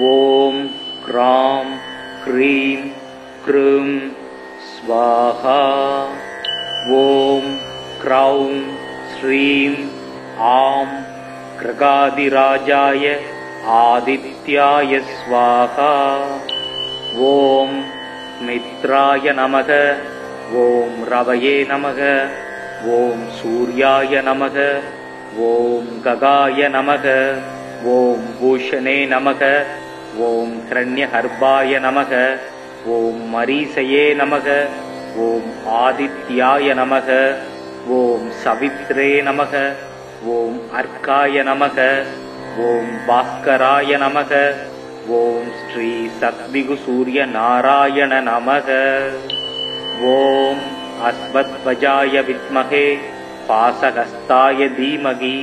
ஓம் gram cream groom ஸ்வாஹா. ஓம் க்ரௌம் ஸ்ரீம் ஆம் கிரகாதிராஜாய ஆதித்யாய ஸ்வாஹா. ஓம் மித்ராய நமக. ஓம் ரவயே நமக. ஓம் சூர்யாய நமக. ஓம் ககாய நமக. ஓம் பூஷணே நமக. ஓம் ஹிரண்யஹர்பாய நமக. ஓம் மரீசயே நமக. ஓம் ஆதித்யாய நமக. ஓம் சவித்ரே நமக. ஓம் அர்க்காய நமக. ஓம் பாஸ்கராய நமக. ஓம் ஸ்ரீ சத்விகு சூரிய நாராயண நமக. ஓம் அஸ்வத்வஜாய வித்மகே பாசஹஸ்தாய தீமகி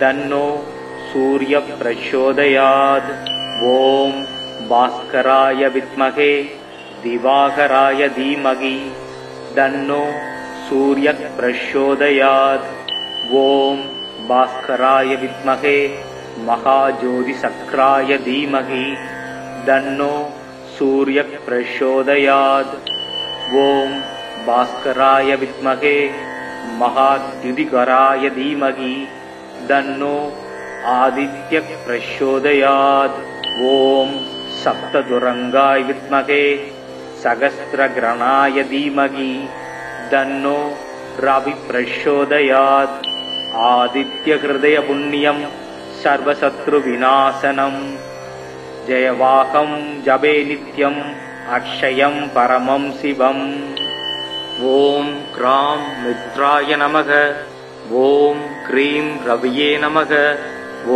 தன்னோ சூரிய பிரச்சோதயாத். ஓம் பாஸ்கராய வித்மகே திவாகராய தீமகி தன்னோ சூரிய பிரச்சோதயாத். ஓம் பாஸ்கராய வித்மகே மகாஜோதி சக்ராய தீமகி தன்னோ சூரிய பிரச்சோதயாத். ஓம் பாஸ்கராய வித்மகே மகாத்யுதிகராய தீமகி தன்னோ ஆதித்ய பிரச்சோதயாத். ஓம் சப்ததுரங்காய வித்மகே சகஸ்ரகிரணாய தீமகி தன்னோ ரவி பிரச்சோதயாத். ஆதித்ய ஹிருதய புண்ணியம் சர்வசத்ரு விநாசனம் ஜெயவாகம் ஜபே நித்யம் அக்ஷயம் பரமம் சிவம். ஓம் க்ராம் மித்ராய நமக. ஓம் க்ரீம் ரவியே நமக.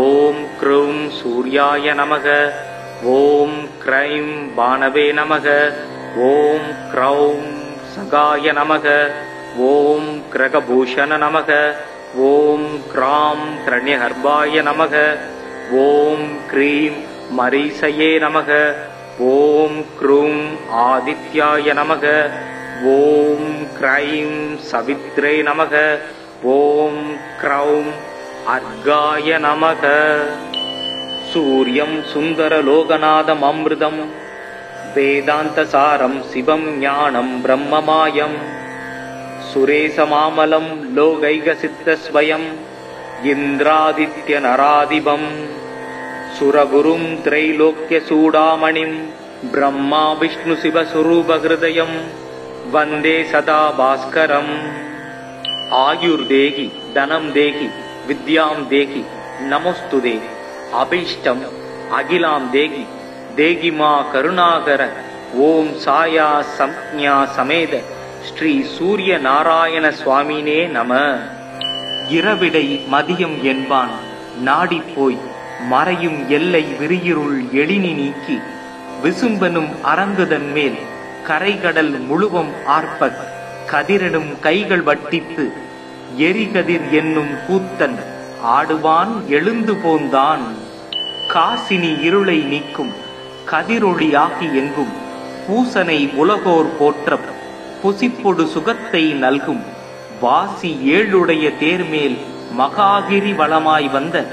ஓம் க்ரூம் சூர்யாய நமக. ஓம் க்ரைம் பானவே நமக. ஓம் க்ரௌம் சகாய நமக. ஓம் கிரகபூஷண நமக. ஓம் க்ராம் ஹிரண்யஹர்பாய நமக. ஓம் க்ரீம் மரீசயே நமக. ஓம் க்ரூம் ஆதித்யாய நமக. ஓம் க்ரைம் சவித்ரே நமக. ஓம் க்ரௌம் அர்காய நமக. சூர்யம் சுந்தரலோகநாதம் அம்ருதம் வேதாந்தசாரம் சிவம் ஞானம் பிரம்மமாயம் சுரேசமாமலம் லோகைகசித்தஸ்வயம் இந்திராதித்ய நராதிபம் சுரகுரும் திரைலோக்கிய சூடாமணிம் பிரம்மா விஷ்ணு சிவஸ்வரூபஹிருதயம் வந்தே சதா பாஸ்கரம். ஆயுர்தேகி தனம் தேகி வித்யாம் தேகி நமோஸ்துதே. அபீஷ்டம் அகிலாம் தேகி தேகி மா கருணாகர. ஓம் சாயா சம்ஞா சமேத ஸ்ரீ சூரிய நாராயண சுவாமினே நம. இரவிடை மதியம் என்பான் நாடிப்போய் மறையும் எல்லை விரியிருள் எழினி நீக்கி விசும்பனும் அரங்குதன் மேல் கரைகடல் முழுவம் ஆர்ப்ப கதிரெனும் கைகள் வட்டித்து எரிகதிர் என்னும் கூத்தன் ஆடுவான் எழுந்து போந்தான். காசினி இருளை நீக்கும் கதிரொளியாகி எங்கும் பூசனை உலகோர் போற்ற புசிப்பொடு சுகத்தை நல்கும் வாசி ஏழுடைய தேர்மேல் மகாகிரி வளமாய் வந்த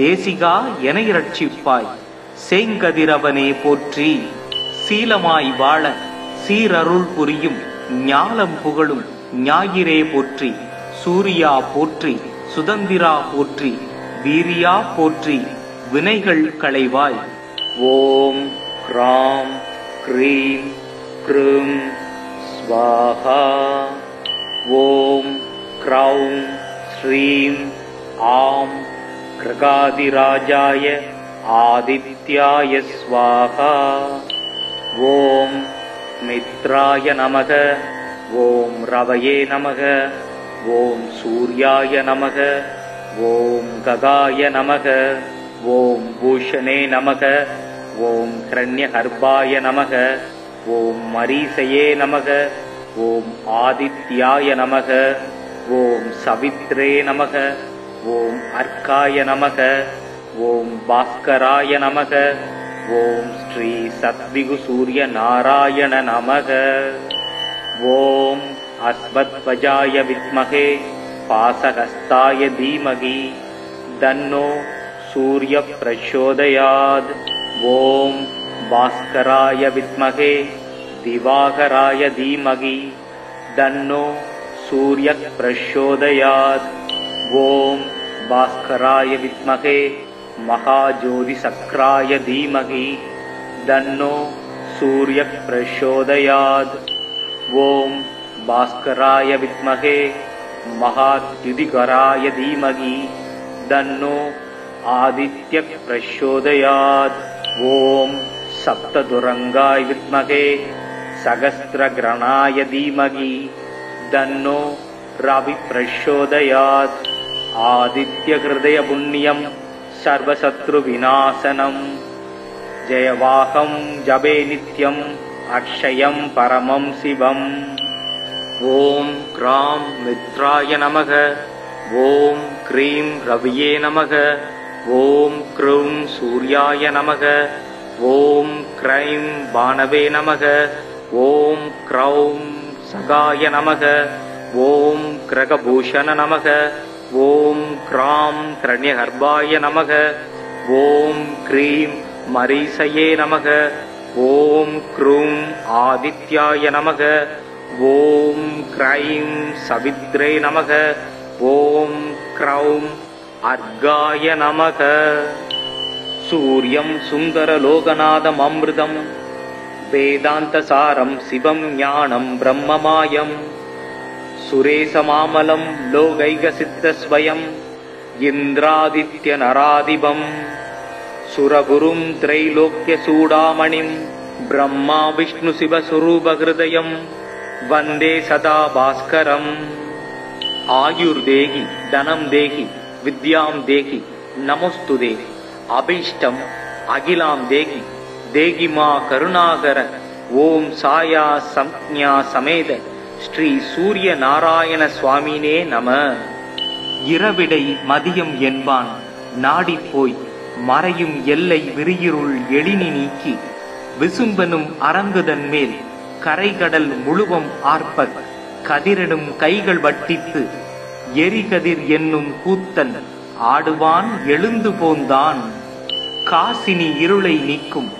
தேசிகா எனை ரட்சிப்பாய் சேங்கதிரவனே போற்றி. சீலமாய் வாழ சீரருள் புரியும் ஞாலம் புகழும் ஞாயிறே போற்றி. சூரியா போற்றி. சுதந்திரா போற்றி. வீரியா போற்றி. வினைகள் களைவாய். ஓம் க்ராம் க்ரீம் க்ரூம் ஸ்வாஹா. ஓம் க்ரௌம் ஸ்ரீம் ஆம் கிரகாதிராஜாய ஆதித்யாய ஸ்வாஹா. ஓம் மித்ராய நமக. ஓம் ரவயே நமக. ஓம் சூர்யாய நமக. ஓம் ககாய நமக. ஓம் பூஷணே நமக. ஓம் ஹிரண்யஹர்பாய நமக. ஓம் மரீசயே நமக. ஓம் ஆதித்யாய நமக. ஓம் சவித்ரே நமக. ஓம் அர்க்காய நமக. ஓம் பாஸ்கராய நமக. ஓம் ஸ்ரீ சத்விகு சூரிய நாராயண நமக. ஓம் அஸ்வத்வஜாய வித்மகே பாசஹஸ்தாய தீமகி தன்னோ சூரிய பிரச்சோதயாத். ஓம் பாஸ்கராய வித்மகே திவாகராய தீமகி தன்னோ சூர்யः பிரச்சோதயாத். ஓம் பாஸ்கராய வித்மகே மகாஜோதிசக்ராய தீமகி தன்னோ சூர்யः பிரச்சோதயாத். ஓம் பாஸ்கராய வித்மகே மகாத்யுதிகராய தீமகி தன்னோ ஆதித்யः பிரச்சோதயாத். ஓம் சப்ததுரங்காய வித்மகே சகஸ்ரக்ரணாய தீமகி தன்னோ ரவி பிரச்சோதயாத். ஆதித்ய ஹிருதய புண்ணியம் சர்வசத்ரு விநாசனம். ஜெயவாகம் ஜபே நித்யம் அக்ஷயம் பரமம் சிவம். ஓம் க்ராம் மித்ராய நமக. ஓம் க்ரீம் ரவியே நமக. ஓம் க்ரூம் சூர்யாய நமக. ஓம் க்ரைம் பானவே நமக. ஓம் க்ரௌம் சகாய நமக. ஓம் கிரகபூஷண நமக. ஓம் க்ராம் கிரண்யகர்பாய நமக. ஓம் க்ரீம் மரீசயே நமக. ஓம் க்ரூம் ஆதித்யாய நமக. ஓம் க்ரைம் சவித்ரே நமக. ஓம் க்ரௌம் அர்காய நமக. சூர்யம் சுந்தரலோகநாதம் அமிர்தம் வேதாந்தசாரம் சிவம் ஞானம் பிரம்மமாயம் சுரேசமாமலம் லோகைகசித்தஸ்வயம் இந்திராதித்ய நராதிபம் சுரகுரும் திரைலோக்யசூடாமணிம் பிரம்மா விஷ்ணு சிவஸ்வரூபஹிருதயம் வந்தே சதா பாஸ்கரம். ஆயுர்தேகி தனம் தேகி வித்யாம் தேகி நமோஸ்துதே. அபீஷ்டம் அகிலாம் தேகி தேகி மா கருணாகர. ஓம் சாயா சம்ஞா சமேத ஸ்ரீ சூரிய நாராயண சுவாமினே நம. இரவிடை மதியம் என்பான் நாடிப்போய் மறையும் எல்லை விரியிருள் எழினி நீக்கி விசும்பனும் அரங்குதன் மேல் கரைகடல் முழுவம் ஆர்ப்பக் கதிரிடும் கைகள் வட்டித்து எரிகதிர் என்னும் கூத்தன் ஆடுவான் எழுந்து போந்தான். காசினி இருளை நீக்கும்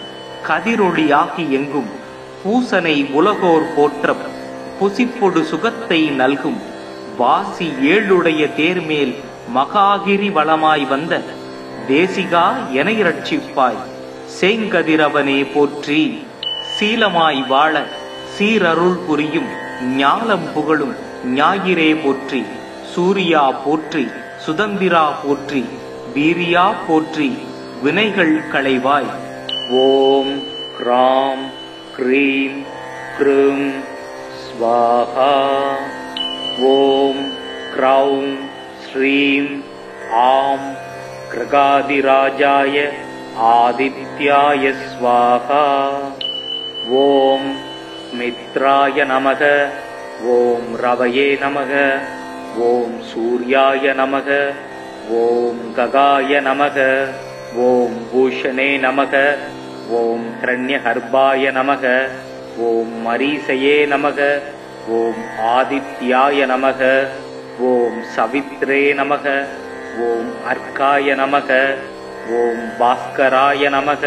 கதிரொளியாகி எங்கும் பூசனை உலகோர் போற்ற புசிப்பொடு சுகத்தை நல்கும் வாசி ஏழுடைய தேர்மேல் மகாகிரி வளமாய் வந்த தேசிகா எனை ரட்சிப்பாய். சேங்கதிரவனே போற்றி. சீலமாய் வாழ சீரருள் புரியும் ஞாலம் புகழும் ஞாயிறே போற்றி. சூர்யா போற்றி. சுதந்திரா போற்றி. வீரியா போற்றி. வினைகள் களைவாய். ஓம் க்ராம் க்ரீம் க்ரூம் ஸ்வாஹா. ஓம் க்ரௌம் ஸ்ரீம் ஆம் கிரகாதிராஜாய ஆதித்யாய ஸ்வாஹா. ஓம் மித்ராய நமக. ஓம் ரவயே நமக. ஓம் சூர்யாய நமக. ஓம் ககாய நமக. ஓம் பூஷணே நமக. ஓம் கிரண்யகர்பாய நமக. ஓம் மரீசயே நமக. ஓம் ஆதித்யாய நமக. ஓம் சவித்ரே நமக. ஓம் அர்க்காய நமக. ஓம் பாஸ்கராய நமக.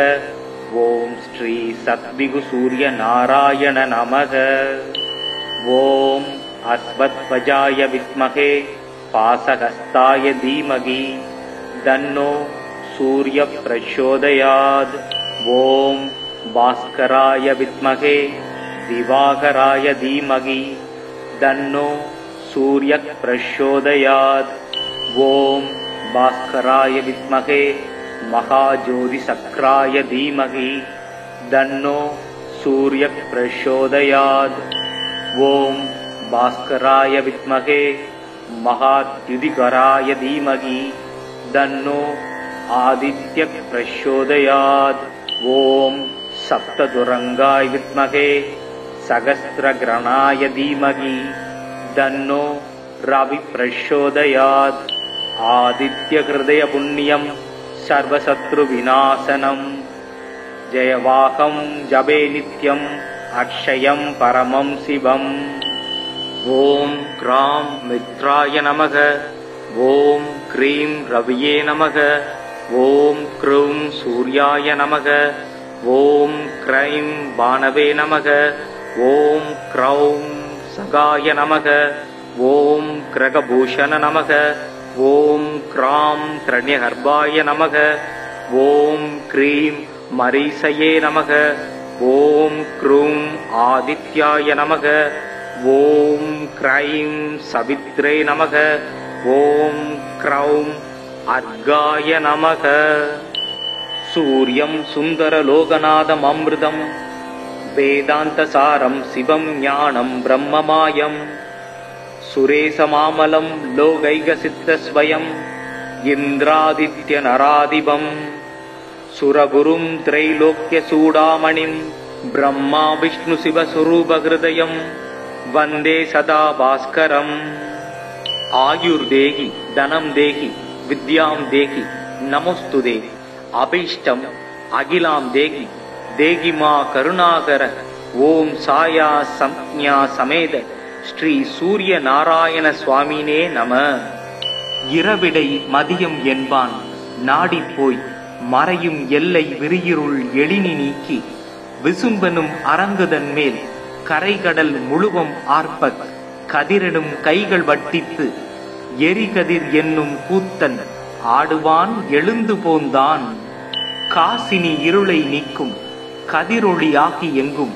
ஓம் ஸ்ரீ சத்விகு சூரிய நாராயண நமக. ஓம் அஸ்வத்வஜாய வித்மகே பாசஹஸ்தாய தீமகி தன்னோ சூர்ய பிரச்சோதயாத். ஓம் பாஸ்கராய வித்மகே திவாகராய தீமகி தன்னோ சூர்ய பிரச்சோதயாத். ஓம் பாஸ்கராய வித்மகே மகாஜோதிசக்ராய தீமகி தன்னோ சூர்ய பிரச்சோதயாத். ஓம் பாஸ்கராய வித்மகே மகாத்யுதிகராய தீமகி தன்னோ ஆதித்ய பிரச்சோதயாத். ஓம் சப்ததுரங்காய வித்மகே சகஸ்ரக்ரணாய தீமகி தன்னோ ரவி பிரச்சோதயாத். ஆதித்ய ஹிருதய புண்ணியம் சர்வசத்ரு விநாசனம். ஜெயவாகம் ஜபே நித்யம் அக்ஷயம் பரமம் சிவம். ஓம் க்ராம் மித்ராய நமக. ஓம் க்ரீம் ரவியே நமக. ஓம் க்ரௌம் சூர்யாய நமக. ஓம் க்ரைம் பானவே நமக. ஓம் க்ரௌம் சகாய நமக. ஓம் கிரகபூஷண நமக. ஓம் க்ராம் கிரண்யகர்பாய நமக. ஓம் க்ரீம் மரீசயே நமக. ஓம் க்ரூம் ஆதித்யாய நமக. ஓம் க்ரைம் சவித்ரே நமக. ஓம் க்ரௌம் அர்காய நமக. சூர்யம் சுந்தரலோகநாதம் அமிர்தம் வேதாந்தசாரம் சிவம் ஞானம் பிரம்மமாயம் சுரேசமாமலம் லோகைகசித்தஸ்வயம் இந்திராதித்ய நராதிபம் சுரகுரும் திரைலோக்கிய சூடாமணிம் பிரம்மா விஷ்ணு சிவஸ்வரூபஹிருதயம் வந்தே சதா பாஸ்கரம். ஆயுர்தேகி தனம் தேகி வித்யாம் தேகி நமோஸ்துதே. அபீஷ்டம் அகிலாம் தேகி தேகி மா கருணாகர. ஓம் சாயா சம்ஞா சமேத ஸ்ரீ சூரிய நாராயண சுவாமினே நம. இரவிடை மதியம் என்பான் நாடிப்போய் மறையும் எல்லை விரியிருள் எழினி நீக்கி விசும்பனும் அரங்குதன் மேல் கரைகடல் முழுவம் ஆர்ப்பக் கதிரெனும் கைகள் வட்டித்து எரிகதிர் என்னும் கூத்தன் ஆடுவான் எழுந்து போந்தான். காசினி இருளை நீக்கும் கதிரொளியாகி எங்கும்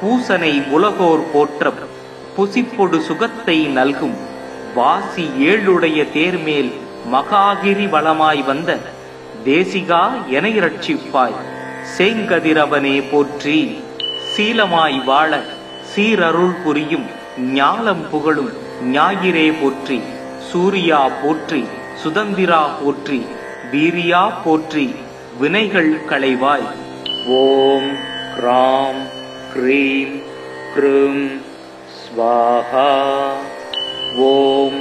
பூசனை உலகோர் போற்ற புசிப்பொடு சுகத்தை நல்கும் வாசி ஏழுடைய தேர்மேல் மகாகிரி வளமாய் வந்த தேசிகா என இரட்சிப்பாய். சேங்கதிரவனே போற்றி. சீலமாய் வாழ சீரருள் புரியும் ஞாலம் புகழும் ஞாயிறே போற்றி. சூரியா போற்றி. சுதந்திரா போற்றி. வீரியா போற்றி. வினைகள் களைவாய். ஓம் க்ராம் க்ரீம் க்ரூம் ஸ்வாஹா. ஓம்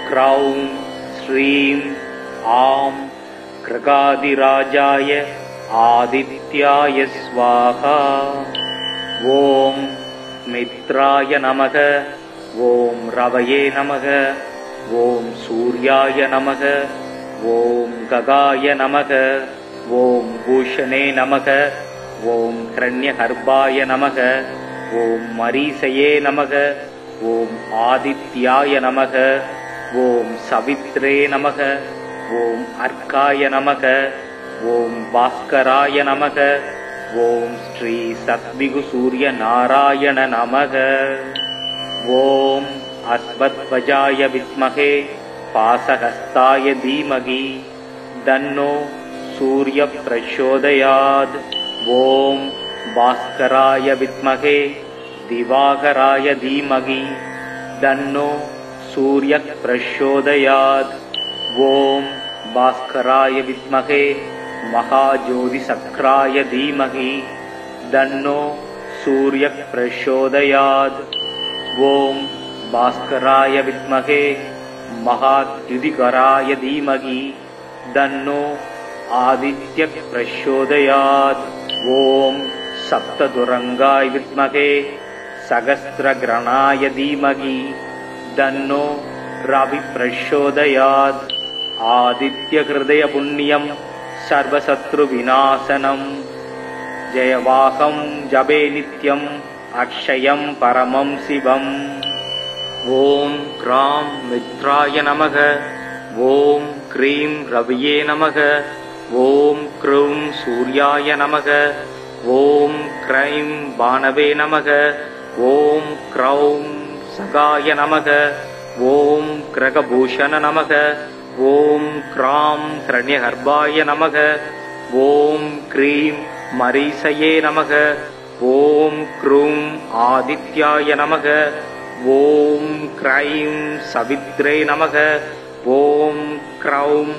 க்ரௌம் ஸ்ரீம் ஆம் கிரகாதிராஜாய ஆதித்யாய ஸ்வாஹா. ஓம் மித்ராய நமக. ஓம் ரவயே நமக. ஓம் சூர்யாய நமக. ஓம் ககாய நமக. ஓம் பூஷணே நமக. ஓம் கிரண்யகர்பாய நமக. ஓம் மரீசயே நமக. ஓம் ஆதித்யாய நமக. ஓம் சவித்ரே நமக. ஓம் அர்க்காய நமக. ஓம் பாஸ்கராய நமக. ஓம் ஸ்ரீ சத்விகு சூரிய நாராயண நமக. ஓம் அஸ்வத்வஜாய வித்மகே பாசஹஸ்தாய தீமகி தன்னோ சூரிய பிரச்சோதயாத். ஓம் பாஸ்கராய வித்மகே திவாகராய தீமகி தன்னோ சூரிய பிரச்சோதயாத். ஓம் பாஸ்கராய வித்மகே மகாஜோதிசக்ராய தீமகி தன்னோ சூரிய பிரச்சோதயாத். ஓம் பாஸ்கராய வித்மகே மகாத்யுதிகராய தீமகி தன்னோ ஆதித்ய பிரச்சோதயாத். ஓம் சப்ததுரங்காய வித்மகே சகஸ்ரக்ரணாய தீமகி தன்னோ ரவி பிரச்சோதயாத். ஆதித்ய ஹிருதய புண்ணியம் சர்வசத்ரு விநாசனம் ஜெயவாகம் ஜபே நித்யம் அக்ஷயம் பரமம் சிவம். ஓம் க்ராம் மித்ராய நமக. ஓம் க்ரீம் ரவியே நமக. ஓம் க்ரௌம் சூர்யாய நமக. ஓம் க்ரைம் பானவே நமக. ஓம் க்ரௌம் சகாய நமக. ஓம் கிரகபூஷண நமக. ஓம் க்ராம் கிரண்யகர்பாய நமக. ஓம் க்ரீம் மரீசயே நமக. ஓம் க்ரூம் ஆதித்யாய நமக. ஓம் க்ரைம் சவித்ரே நமக. ஓம் க்ரௌம்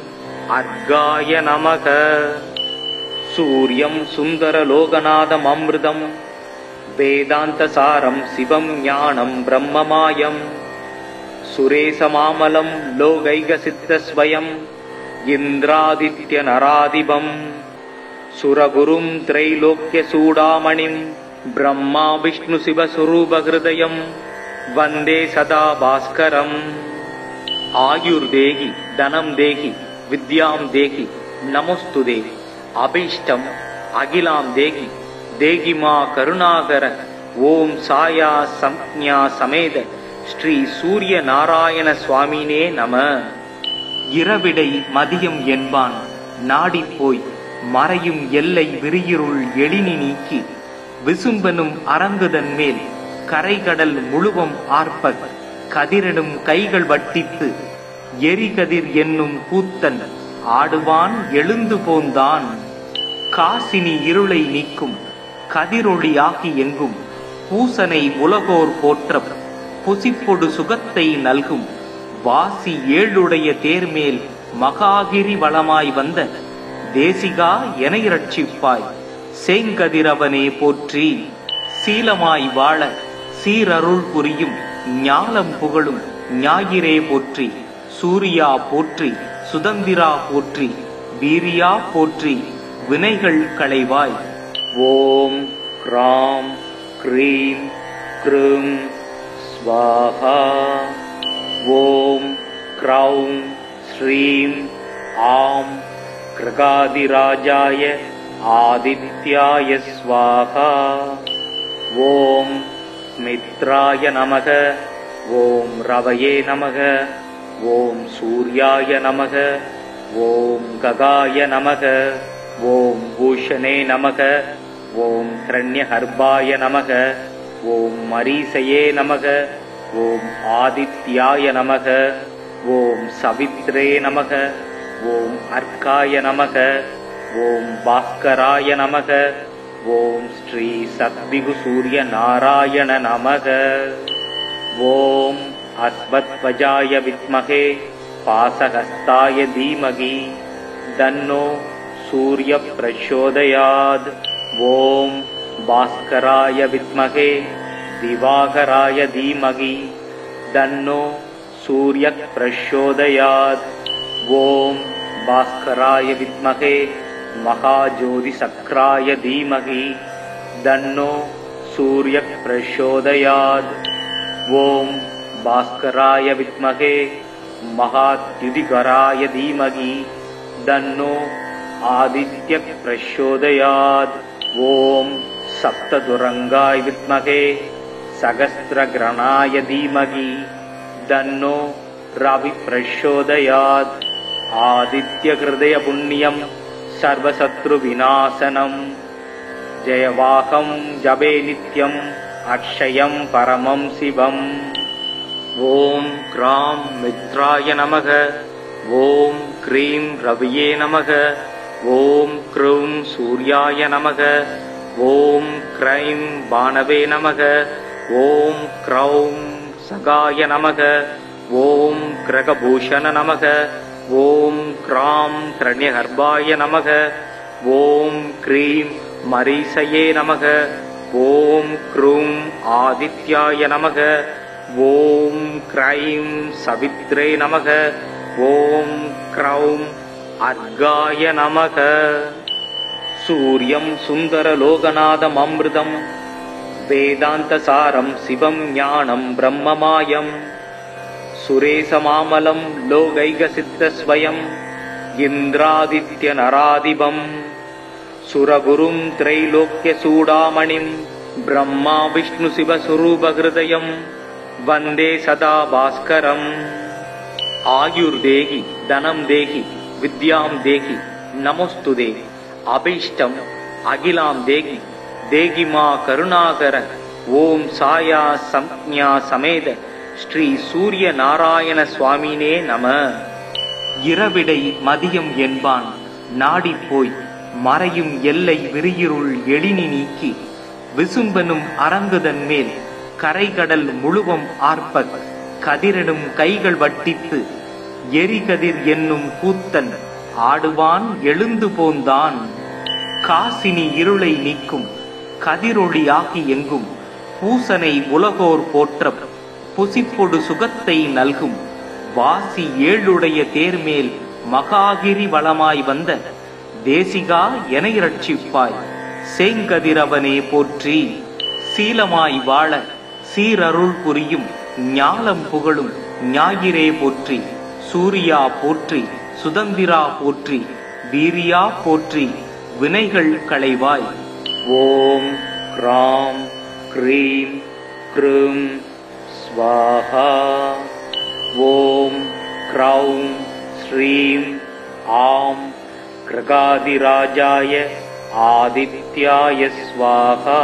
அர்காய நமக. சூர்யம் சுந்தரலோகநாதம் அமிர்தம் வேதாந்தசாரம் சிவம் ஞானம் பிரம்மமாயம் சுரேசமாமலம் லோகைகசித்தஸ்வயம் இந்திராதித்ய நராதிபம் சுரகுரும் திரைலோக்கிய சூடாமணிம் பிரம்மா விஷ்ணு சிவஸ்வரூபஹிருதயம் வந்தே சதா பாஸ்கரம். ஆயுர்தேகி தனம் தேகி வித்யாம் தேகி நமோஸ்துதே. அபீஷ்டம் அகிலாம் தேகி தேகி மா கருணாகர. ஓம் சாயா சம்ஞா சமேத ஸ்ரீ சூரிய நாராயண சுவாமினே நம. இரவிடை மதியம் என்பான் நாடிப்போய் மறையும் எல்லை விரியிருள் எழினி நீக்கி விசும்பனும் அரங்குதன் மேல் கரைகடல் முழுவம் ஆர்ப்ப கதிரெனும் கைகள் வட்டித்து எரிகதிர் என்னும் கூத்தன் ஆடுவான் எழுந்து போந்தான். காசினி இருளை நீக்கும் கதிரொளியாகி எங்கும் பூசனை உலகோர் போற்ற புசிப்பொடு சுகத்தை நல்கும் வாசி ஏழுடைய தேர்மேல் மகாகிரி வளமாய் வந்த தேசிகா என இரட்சிப்பாய் சேங்கதிரவனே போற்றி. சீலமாய் வாழ சீரருள் புரியும் ஞாலம் புகழும் ஞாயிறே போற்றி. சூரியா போற்றி, சுதந்திரா போற்றி, வீரியா போற்றி, வினைகள் களைவாய். ஓம் கிராம் க்ரீம் க்ரூம் ஸ்வாஹா. ஓம் க்ரௌம் ஸ்ரீம் ஆம் கிருகாதிராஜாய ஆதித்யாய ஸ்வாஹா. ஓம் மித்ராய நமக. ஓம் ரவயே நமக. ஓம் சூர்யாய நமக. ஓம் ககாய நமக. ஓம் பூஷணே நமக. ஓம் ஹிரண்யகர்பாய நமக. ஓம் மரீசயே நமக. ஓம் ஆதித்யாய நமக. ஓம் சவித்ரே நமக. ஓம் அர்க்காய நமக. ஓம் பாஸ்கராய நமக. ஓம் ஸ்ரீ சத்விகு சூரிய நாராயண நமக. ஓம் அஸ்வத்வஜாய வித்மகே பாசஹஸ்தாய தீமகி தன்னோ சூரிய பிரச்சோதயாத். ஓம் பாஸ்கராய வித்மகே திவாகராய தீமகி தன்னோ சூரிய பிரச்சோதயாத். ஓம் பாஸ்கராய வித்மகே மகாஜோதி சக்ராய தீமகி தன்னோ சூரிய பிரச்சோதயாத். ஓம் பாஸ்கராய வித்மகே மகாத்யுதிகராய தீமகி தன்னோ ஆதித்ய பிரச்சோதயாத். ஓம் சப்ததுரங்காய வித்மகே சகஸ்திரகிரணாய தீமகி தன்னோ ரவி பிரச்சோதயாத். ஆதித்ய ஹிருதய புண்ணியம் சர்வசத்ரு விநாசனம் ஜெயவாகம் ஜபே நித்யம் அக்ஷயம் பரமம் சிவம். ஓம் கிராம் மித்ராய நமக. ஓம் க்ரீம் ரவியே நமக. ஓம் க்ரூம் சூர்யாய நமக. ஓம் க்ரைம் பானவே நமக. ஓம் க்ரௌம் சகாய நமக. ஓம் கிரகபூஷண நமக. ஓம் க்ராம் ஹிரண்யகர்பாய நமக. ஓம் க்ரீம் மரீசயே நமக. ஓம் க்ரூம் ஆதித்யாய நமக. ஓம் க்ரைம் சவித்ரே நமக. ஓம் க்ரௌம் அர்காய நமக. சூரியம் சுந்தர லோகநாதம் அமிர்தம் வேதாந்த சாரம் சிவம் ஞானம் பிரம்மமாயம் சுரேசமாமலம் லோகைக சித்த ஸ்வயம் இந்திராதித்ய நராதிபம் சுரகுரும் திரைலோக்கிய சூடாமணிம் பிரம்மா விஷ்ணு சிவ சுரூபஹிருதயம் வந்தே சதா பாஸ்கரம். ஆயுர் தேகி தனம் தேகி வித்யாம் தேகி நமோஸ்துதே. அபீஷ்டம் அகிலாம் தேகி தேகி மா கருணாகர. ஓம் சாயா சம்ஞா சமேத ஸ்ரீ சூரிய நாராயண சுவாமினே நம. இரவிடை மதியம் என்பான் நாடிப்போய் மறையும் எல்லை விரியிருள் எழினி நீக்கி விசும்பனும் அரங்குதன் மேல் கரைகடல் முழுவம் ஆர்ப்ப கதிரெனும் கைகள் வட்டித்து எரிகதிர் என்னும் கூத்தன் ஆடுவான் எழுந்து போந்தான். காசினி இருளை நீக்கும் கதிரொளியாகி எங்கும் பூசனை உலகோர் போற்ற புசிப்பொடு சுகத்தை நல்கும் வாசி ஏழுடைய தேர்மேல் மகாகிரி வளமாய் வந்த தேசிகா என இரட்சிப்பாய் சேங்கதிரவனே போற்றி. சீலமாய் வாழ சீரருள் புரியும் ஞாலம் புகழும் ஞாயிறே போற்றி. சூரியா போற்றி, சுதந்திரா போற்றி, வீரியா போற்றி வினைகள் களைவாய். ஓம் க்ராம் க்ரீம் க்ரூம் ஸ்வாஹா. ஓம் க்ரௌம் ஸ்ரீம் ஆம் கிரகாதிராஜாய ஆதித்யாய ஸ்வாஹா.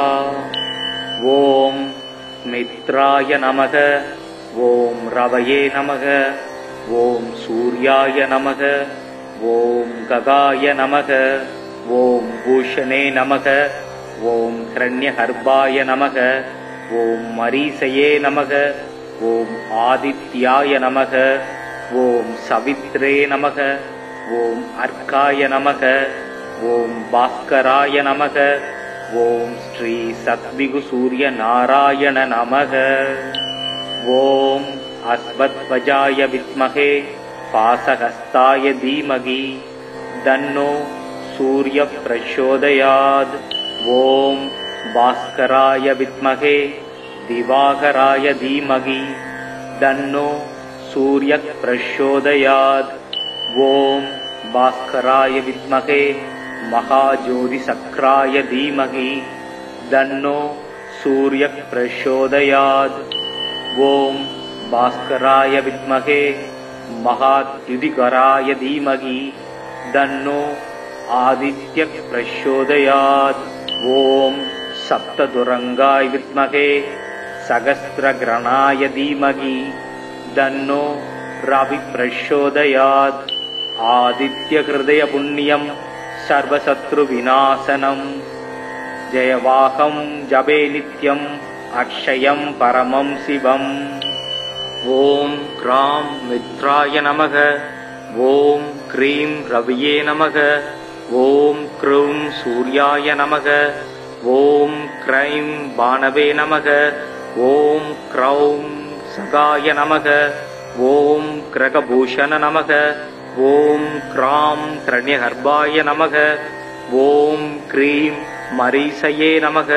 ஓம் மித்ராய நமக. ஓம் ரவயே நமக. ஓம் சூர்யாய நமக. ஓம் ககாய நமக. ஓம் பூஷணே நமக. ஓம் ஹிரண்யகர்பாய நமக. ஓம் மரீசயே நமக. ஓம் ஆதித்யாய நமக. ஓம் சவித்ரே நமக. ஓம் அர்க்காய நமக. ஓம் பாஸ்கராய நமக. ஓம் ஸ்ரீ சத்விகு சூரிய நாராயண நமக. ஓம் அஸ்வத்வஜாய வித்மகே பாசஹஸ்தாய தீமகி தன்னோ சூரிய பிரச்சோதயாத். ஓம் பாஸ்கராய வித்மகே திவாகராய தீமகி தன்னோ சூரிய பிரச்சோதயாத். ஓம் பாஸ்கராய வித்மகே மகாஜோதிசக்ராய தீமகி தன்னோ சூரிய பிரச்சோதயாத். ஓம் பாஸ்கராய வித்மகே மகாத்யுதிகராய தீமகி தன்னோ ஆதித்ய பிரச்சோதயாத். ஓம் சப்ததுரங்காய வித்மகே சகஸ்ரக்ரணாய தீமகி தன்னோ ரவி பிரச்சோதயாத். ஆதித்ய ஹிருதய புண்ணியம் சர்வசத்ரு விநாசனம். ஜெயவாகம் ஜபே நித்யம் அக்ஷயம் பரமம் சிவம். ஓம் க்ராம் மித்ராய நமக. ஓம் க்ரீம் ரவியே நமக. ஓம் க்ரூம் சூர்யாய நமக. ஓம் க்ரைம் பானவே நமக. ஓம் க்ரௌம் சகாய நமக. ஓம் கிரகபூஷண நமக. ஓம் க்ராம் ஹிரண்யகர்பாய நமக. ஓம் க்ரீம் மரீசயே நமக.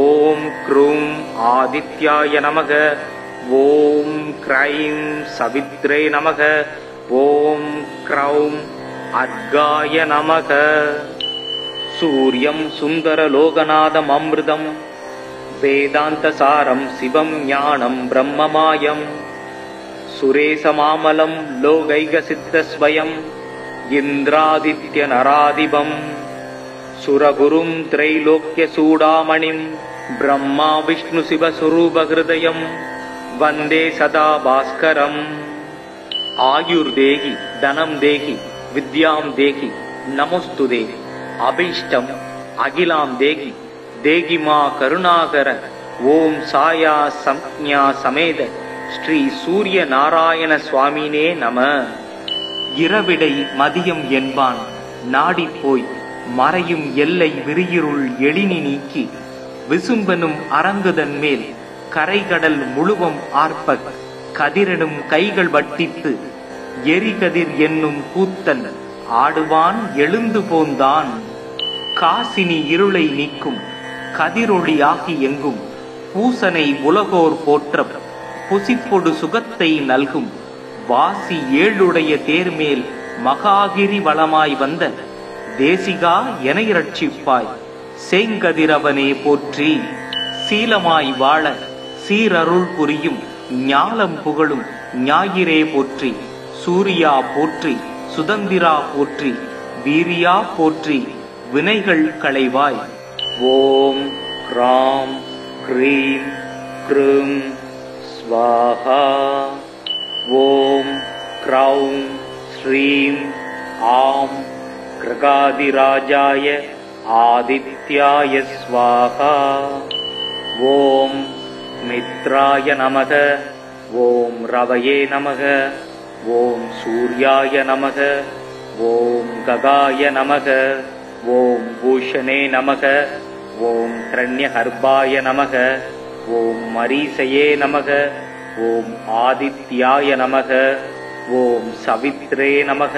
ஓம் க்ரூம் ஆதித்யாய நமக. ஓம் க்ரைம் சவித்ரே நமக. ஓம் க்ரௌம் அர்காய நமக. சூர்யம் சுந்தரலோகநாதம் அமிர்தம் வேதாந்தசாரம் சிவம் ஞானம் பிரம்மமாயம் சுரேசமாமலம் லோகைகசித்தஸ்வயம் இந்திராதித்யநராதிபம் சுரகுரும் த்ரைலோக்யசூடாமணிம் பிரம்மா விஷ்ணு சிவஸ்வரூபஹிருதயம் வந்தே சதா பாஸ்கரம். ஆயுர்தேகி தனம் தேகி வித்யாம் தேகி நமோஸ்துதே. அபீஷ்டம் அகிலாம் தேகி தேகி மா கருணாகர. ஓம் சாயா சம்ஞா சமேத ஸ்ரீ சூரிய நாராயண சுவாமினே நம. இரவிடை மதியம் என்பான் நாடிப்போய் மறையும் எல்லை விரியிருள் எழினி நீக்கி விசும்பனும் அரங்குதன் மேல் கரைகடல் முழுவம் ஆர்ப்பக் கதிரெனும் கைகள் வட்டித்து எரிகதிர் என்னும் கூத்தன் ஆடுவான் எழுந்து போந்தான். காசினி இருளை நீக்கும் கதிரொளியாகி எங்கும் பூசனை உலகோர் போற்ற புசிப்பொடு சுகத்தை நல்கும் வாசி ஏழுடைய தேர்மேல் மகாகிரி வளமாய் வந்த தேசிகா எனை ரட்சிப்பாய். சேங்கதிரவனே போற்றி. சீலமாய் வாழ சீரருள் புரியும் ஞாலம் புகழும் ஞாயிறே போற்றி. சூரியா போற்றி. சுதந்திரா போற்றி. வீரியா போற்றி வினைகள் களைவாய். ஓம் க்ராம் க்ரீம் க்ரூம் ஸ்வாஹா. ஓம் க்ரௌம் ஸ்ரீம் ஆம் கிரகாதிராஜாய ஆதித்யாய ஸ்வாஹா. ஓம் மித்ராய நமக. ஓம் ரவயே நமக. ஓம் சூர்யாய நமக. ஓம் ககாய நமக. ஓம் பூஷணே நமக. ஓம் ஹிரண்யகர்பாய நமக. ஓம் மரீசயே நமக. ஓம் ஆதித்யாய நமக. ஓம் சவித்ரே நமக.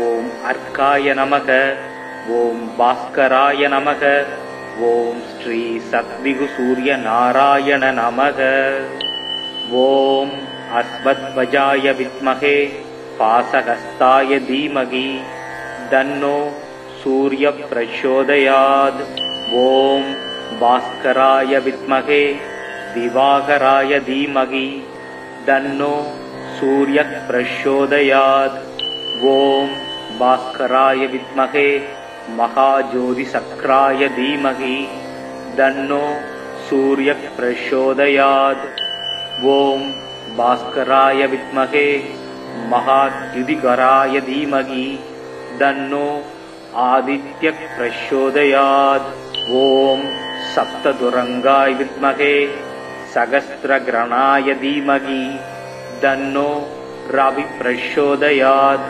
ஓம் அர்க்காய நமக. ஓம் பாஸ்கராய நமக. ஓம் ஸ்ரீ சத்விகு சூரிய நாராயண நமக. ஓம் அஸ்வத்வஜாய வித்மகே பாசஹஸ்தாய தீமகி தன்னோ சூரிய பிரச்சோதயாத். ஓம் பாஸ்கராய வித்மகே திவாகராய தீமகி தன்னோ சூரிய பிரச்சோதயாத். ஓம் பாஸ்கராய வித்மகே மகாஜோதி சக்ராய தீமகி தன்னோ சூரிய பிரச்சோதயாத். ஓம் பாஸ்கராய வித்மகே மகாத்யுதிகராய தீமகி தன்னோ ஆதித்ய பிரச்சோதயாத். ஓம் சப்ததுரங்காய வித்மகே சகஸ்ரகிரணாய தீமகி தன்னோ ரவி பிரச்சோதயாத்.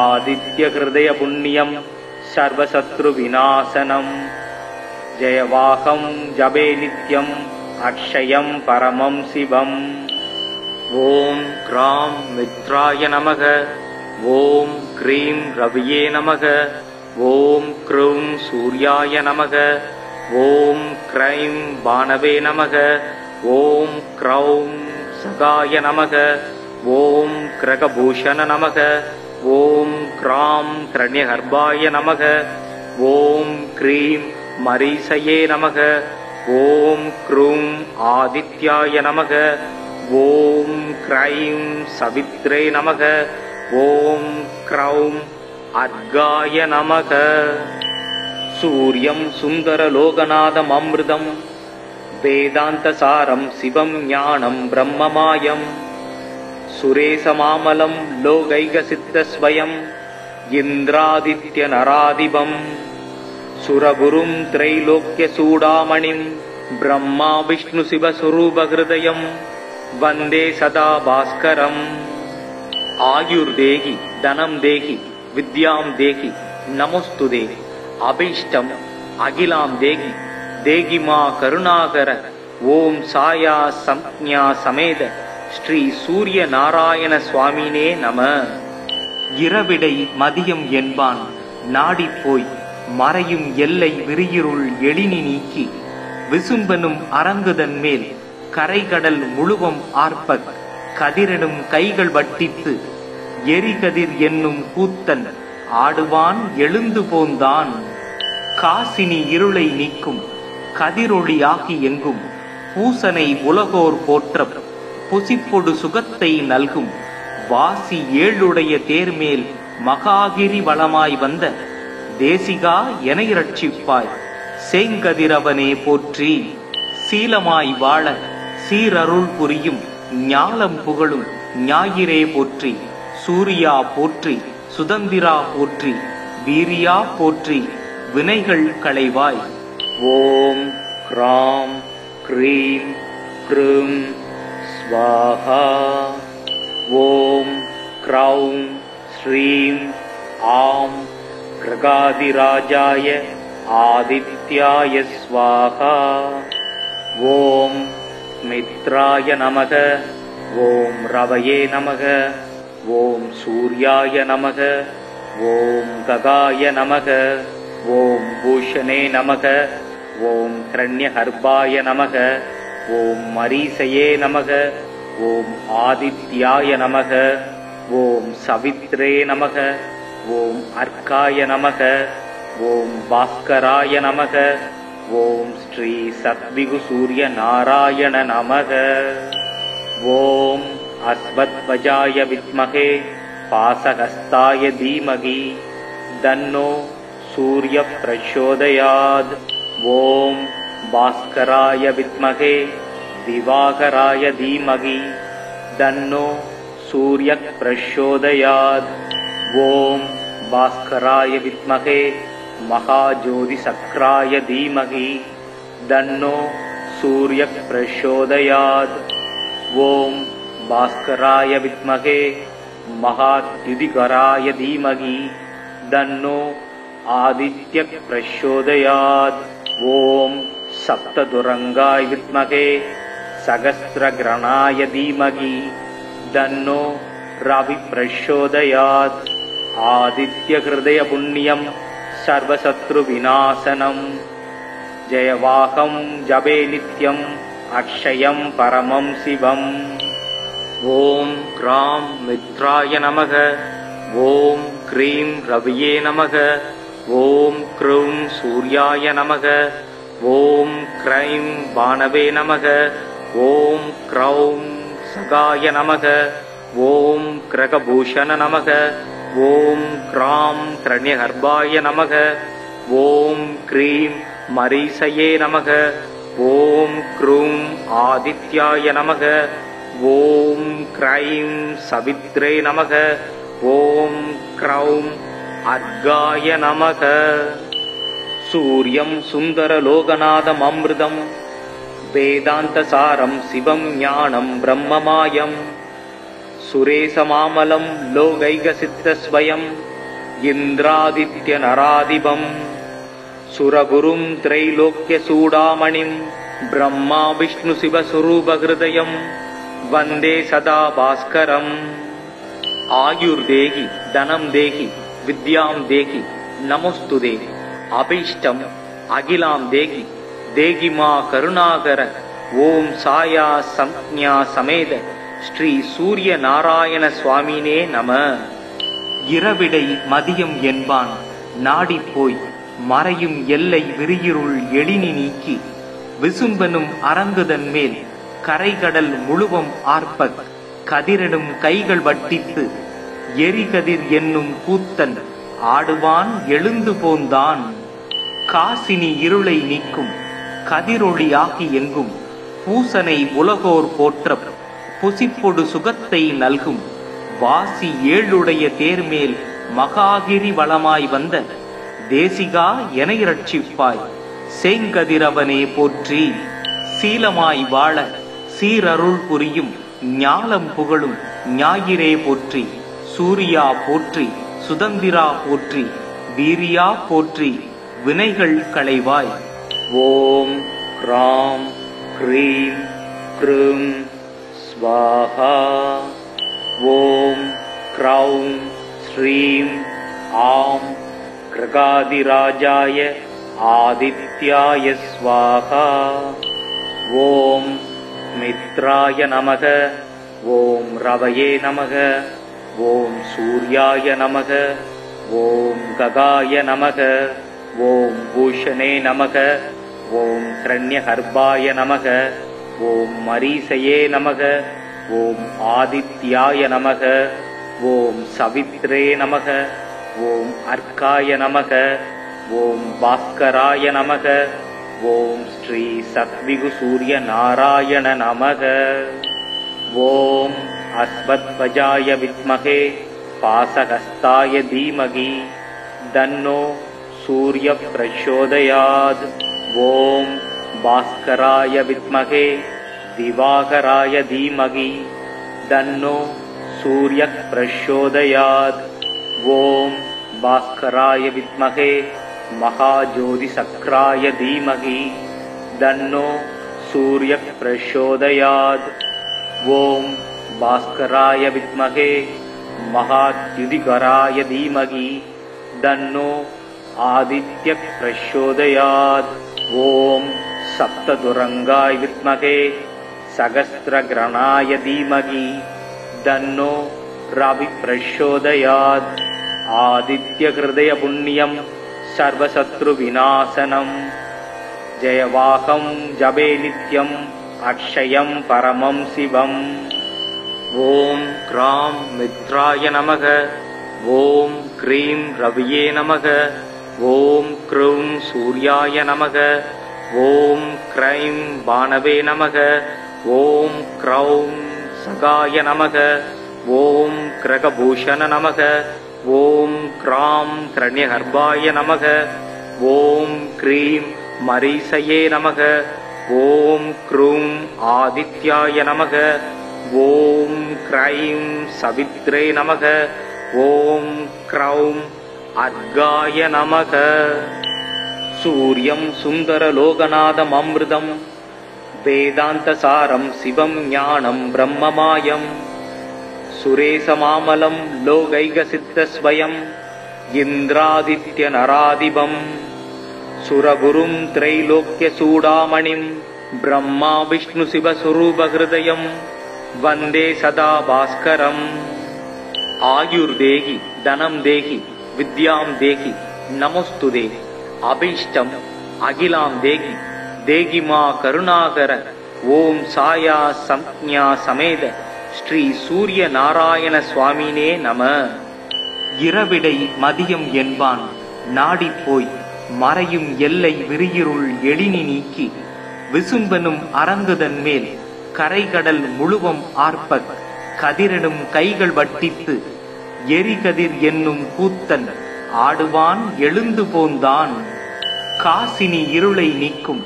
ஆதித்ய ஹிருதய புண்ணியம் சர்வசத்ரு விநாசனம். ஜெயவாகம் ஜபே நித்யம் அக்ஷயம் பரமம் சிவம். ஓம் கிராம் மித்ராய நமக. ஓம் க்ரீம் ரவியே நமக. ஓம் க்ரூம் சூர்யாய நமக. ஓம் க்ரைம் பானவே நமக. ஓம் க்ரௌம் சகாய நமக. ஓம் கிரகபூஷண நமக. ஓம் க்ராம் கிரண்யகர்பாய நமக. ஓம் க்ரீம் மரீசயே நமக. ஓம் க்ரூம் ஆதித்யாய நமக. ஓம் க்ரைம் சவித்ரே நமக. ஓம் க்ரௌம் அர்காய நமக. சூரியம் சுந்தரலோகநாதம் அமிர்தம் வேதாந்தசாரம் சிவம் ஞானம் பிரம்மமாயம் சுரேசமாமலம் லோகைகசித்தஸ்வயம் இந்திராதித்ய நராதிபம் சுரகுரும் திரைலோக்கிய சூடாமணிம் பிரம்மா விஷ்ணு சிவஸ்வரூபஹிருதயம் வந்தே சதா பாஸ்கரம். ஆயுர்தேகி தனம் தேகி வித்யாம் தேகி நமோஸ்துதே. அபீஷ்டம் அகிலாம் தேகி தேகி மா கருணாகர. ஓம் சாயா சம்ஞா சமேத ஸ்ரீ சூரிய நாராயண சுவாமினே நம. இரவிடை மதியம் என்பான் நாடிப்போய் மறையும் எல்லை விரியிருள் எழினி நீக்கி விசும்பனும் அரங்குதன் மேல் கரைகடல் முழுவம் ஆர்ப்ப கதிரெனும் கைகள் வட்டித்து எரிகதிர் என்னும் கூத்தன் ஆடுவான் எழுந்து போந்தான். காசினி இருளை நீக்கும் கதிரொளியாகி எங்கும் பூசனை உலகோர் போற்ற புசிப்பொடு சுகத்தை நல்கும் வாசி ஏழுடைய தேர்மேல் மகாகிரி வளமாய் வந்த தேசிகா என இரட்சிப்பாய். சேங்கதிரவனே போற்றி. சீலமாய் வாழ சீரருள் புரியும் ஞாலம் புகழும் ஞாயிறே போற்றி. சூரியா போற்றி. சுதந்திரா போற்றி. வீரியா போற்றி. வினைகள் களைவாய். ஓம் கிராம் க்ரீம் க்ரூம் ஸ்வாஹா. ஓம் க்ரௌம் ஸ்ரீம் ஆம் கிரகாதிராஜாய ஆதித்யாய ஸ்வாஹா. ஓம் மித்ராய நமக. ஓம் ரவயே நமக. ஓம் சூர்யாய நமக. ஓம் ககாய நமக. ஓம் பூஷணே நமக. ஓம் கிரண்யகர்பாய நமக. ஓம் மரீசயே நமக. ஓம் ஆதித்யாய நமக. ஓம் சவித்ரே நமக. ஓம் அர்க்காய நமக. ஓம் பாஸ்கராய நமக. ஓம் ஸ்ரீ சத்விகு சூரிய நாராயண நமக. ஓம் அஸ்வத்வஜாய வித்மகே பாசஹஸ்தாய தீமகி தன்னோ சூரிய பிரச்சோதயாத். ஓம் பாஸ்கராய வித்மகே திவாகராய தீமகி தன்னோ சூரிய பிரச்சோதயாத். ஓம் பாஸ்கராய வித்மகே மகாஜோதி சக்ராய தீமகி தன்னோ சூரிய பிரச்சோதயாத். ஓம் பாஸ்கராய வித்மகே மகாத்யுதிகராய தீமகி தன்னோ ஆதித்ய பிரச்சோதயாத். ஓம் சப்ததுரங்காய வித்மகே சகஸ்ரகிரணாய தீமகி தன்னோ ரவி பிரச்சோதயாத். ஆதித்ய ஹிருதய புண்ணியம் சர்வசத்ரு விநாசனம். ஜெயவாகம் ஜபே நித்யம் அக்ஷயம் பரமம் சிவம். ஓம் கிராம் மித்ராய நமக. ஓம் க்ரீம் ரவியே நமக. ஓம் க்ரௌம் சூர்யாய நமக. ஓம் க்ரைம் பானவே நமக. ஓம் க்ரௌம் சகாய நமக. ஓம் கிரகபூஷண நமக. ஓம் க்ராம் கிரண்யகர்பாய நமக. ஓம் க்ரீம் மரீசயே நமக. ஓம் க்ரூம் ஆதித்யாய நமக. ஓம் க்ரைம் சவித்ரே நமக. ஓம் க்ரௌம் அர்காய நமக. சூர்யம் சுந்தரலோகநாதம் அம்ருதம் வேதாந்தசாரம் சிவம் ஞானம் பிரம்மமாயம் சுரேசமாமலம் லோகைகசித்தஸ்வயம் இந்திராதித்ய நராதிபம் சுரகுரும் திரைலோக்யசூடாமணிம் பிரம்மா விஷ்ணு சிவஸ்வரூபஹிருதயம் வந்தே சதா பாஸ்கரம். ஆயுர்தேகி தனம் தேகி வித்யாம் தேகி நமோஸ்துதே. அபீஷ்டம் அகிலாம் தேகி தேகி மா கருணாகர. ஓம் சாயா சம்ஞா சமேத ஸ்ரீ சூரிய நாராயண சுவாமினே நம. இரவிடை மதியம் என்பான் நாடிப்போய் மறையும் எல்லை விரியிருள் எழினி நீக்கி விசும்பனும் அரங்குதன் மேல் கரைகடல் முழுவம் ஆர்ப்ப கதிரிடும் கைகள் வட்டித்து எரிகதிர் என்னும் கூத்தன் ஆடுவான் எழுந்து போந்தான். காசினி இருளை நீக்கும் கதிரொளியாகி எங்கும் பூசனை உலகோர் போற்ற புசிப்பொடு சுகத்தை நல்கும் வாசி ஏழுடைய தேர்மேல் மகாகிரி வளமாய் வந்த தேசிகா என இரட்சிப்பாய் சேங்கதிரவனே போற்றி. சீலமாய் வாழ சீரருள் புரியும் ஞாலம் புகழும் ஞாயிறே போற்றி. சூரியா போற்றி, சுதந்திரா போற்றி, வீரியா போற்றி, வினைகள் களைவாய். ஓம் க்ராம் க்ரீம் க்ரூம் ஸ்வாஹா. ஓம் க்ரௌம் ஸ்ரீம் ஆம் கிரகாதிராஜாய ஆதித்யாய ஸ்வாஹா. ஓம் மித்ராய நமக. ஓம் ரவயே நமக. ஓம் சூர்யாய நமக. ஓம் ககாய நமக. ஓம் பூஷணே நமக. ஓம் கிரண்யகர்பாய நமக. ஓம் மரீசயே நமக. ஓம் ஆதித்யாய நமக. ஓம் சவித்ரே நமக. ஓம் அர்க்காய நமக. ஓம் பாஸ்கராய நமக. ஓம் ஸ்ரீ சத்விகு சூரிய நாராயண நமக. ஓம் அஸ்வத்வஜாய வித்மகே பாசஹஸ்தாய தீமகி தன்னோ சூரிய பிரச்சோதயாத். ஓம் பாஸ்கராய வித்மகே திவாகராய தீமகி தன்னோ சூரிய பிரச்சோதயாத். ஓம் பாஸ்கராய வித்மகே மகாஜோதிசக்ராய தீமகி தன்னோ சூரிய பிரச்சோதயாத். ஓம் பாஸ்கராய வித்மகே மகாத்யுதிகராய தீமகி தன்னோ ஆதித்ய பிரச்சோதயாத். ஓம் சப்ததுரங்காய வித்மகே சகஸ்ரகிரணாய தீமகி தன்னோ ரவி பிரச்சோதயாத். ஆதித்ய ஹிருதய புண்ணியம் சர்வசத்ரு விநாசனம் ஜெயவாகம் ஜபே நித்யம் அக்ஷயம் பரமம் சிவம். ஓம் க்ராம் மித்ராய நமக. ஓம் க்ரீம் ரவியே நமக. ஓம் க்ரௌம் சூர்யாய நமக. ஓம் க்ரைம் பானவே நமக. ஓம் க்ரௌம் சகாய நமக. ஓம் கிரகபூஷண நமக. ஓம் க்ராம் கிரண்யகர்பாய நமக. ஓம் க்ரீம் மரீசயே நமக. ஓம் க்ரூம் ஆதித்யாய நமக. ஓம் க்ரைம் சவித்ரே நமக. ஓம் க்ரௌம் அர்காய நமக. சூர்யம் சுந்தரலோகநாதம் அம்ருதம் வேதாந்தசாரம் சிவம் ஞானம் பிரம்மமாயம் சுரேசமாமலம் லோகைகசித்தஸ்வயம் இந்திராதித்ய நராதிபம் சுரகுரும் திரைலோக்யசூடாமணிம் பிரம்மா விஷ்ணு சிவஸ்வரூபஹிருதயம் வந்தே சதா பாஸ்கரம். ஆயுர்தேகி தனம் தேகி வித்யாம் தேகி நமோஸ்துதே அபீஷ்டம் அகிலாம் தேகி தேகிமா கருணாகர ஓம் சாயா சம்ஞா சமேத ஸ்ரீ சூரிய நாராயண சுவாமினே நம. இரவிடை மதியம் என்பான் நாடிப்போய் மறையும் எல்லை விரியிருள் எழினி நீக்கி விசும்பனும் அரங்குதன் மேல் கரைகடல் முழுவம் ஆர்ப்ப கதிரிடும் கைகள் வட்டித்து எரிகதிர் என்னும் கூத்தன் ஆடுவான் எழுந்து போந்தான். காசினி இருளை நீக்கும்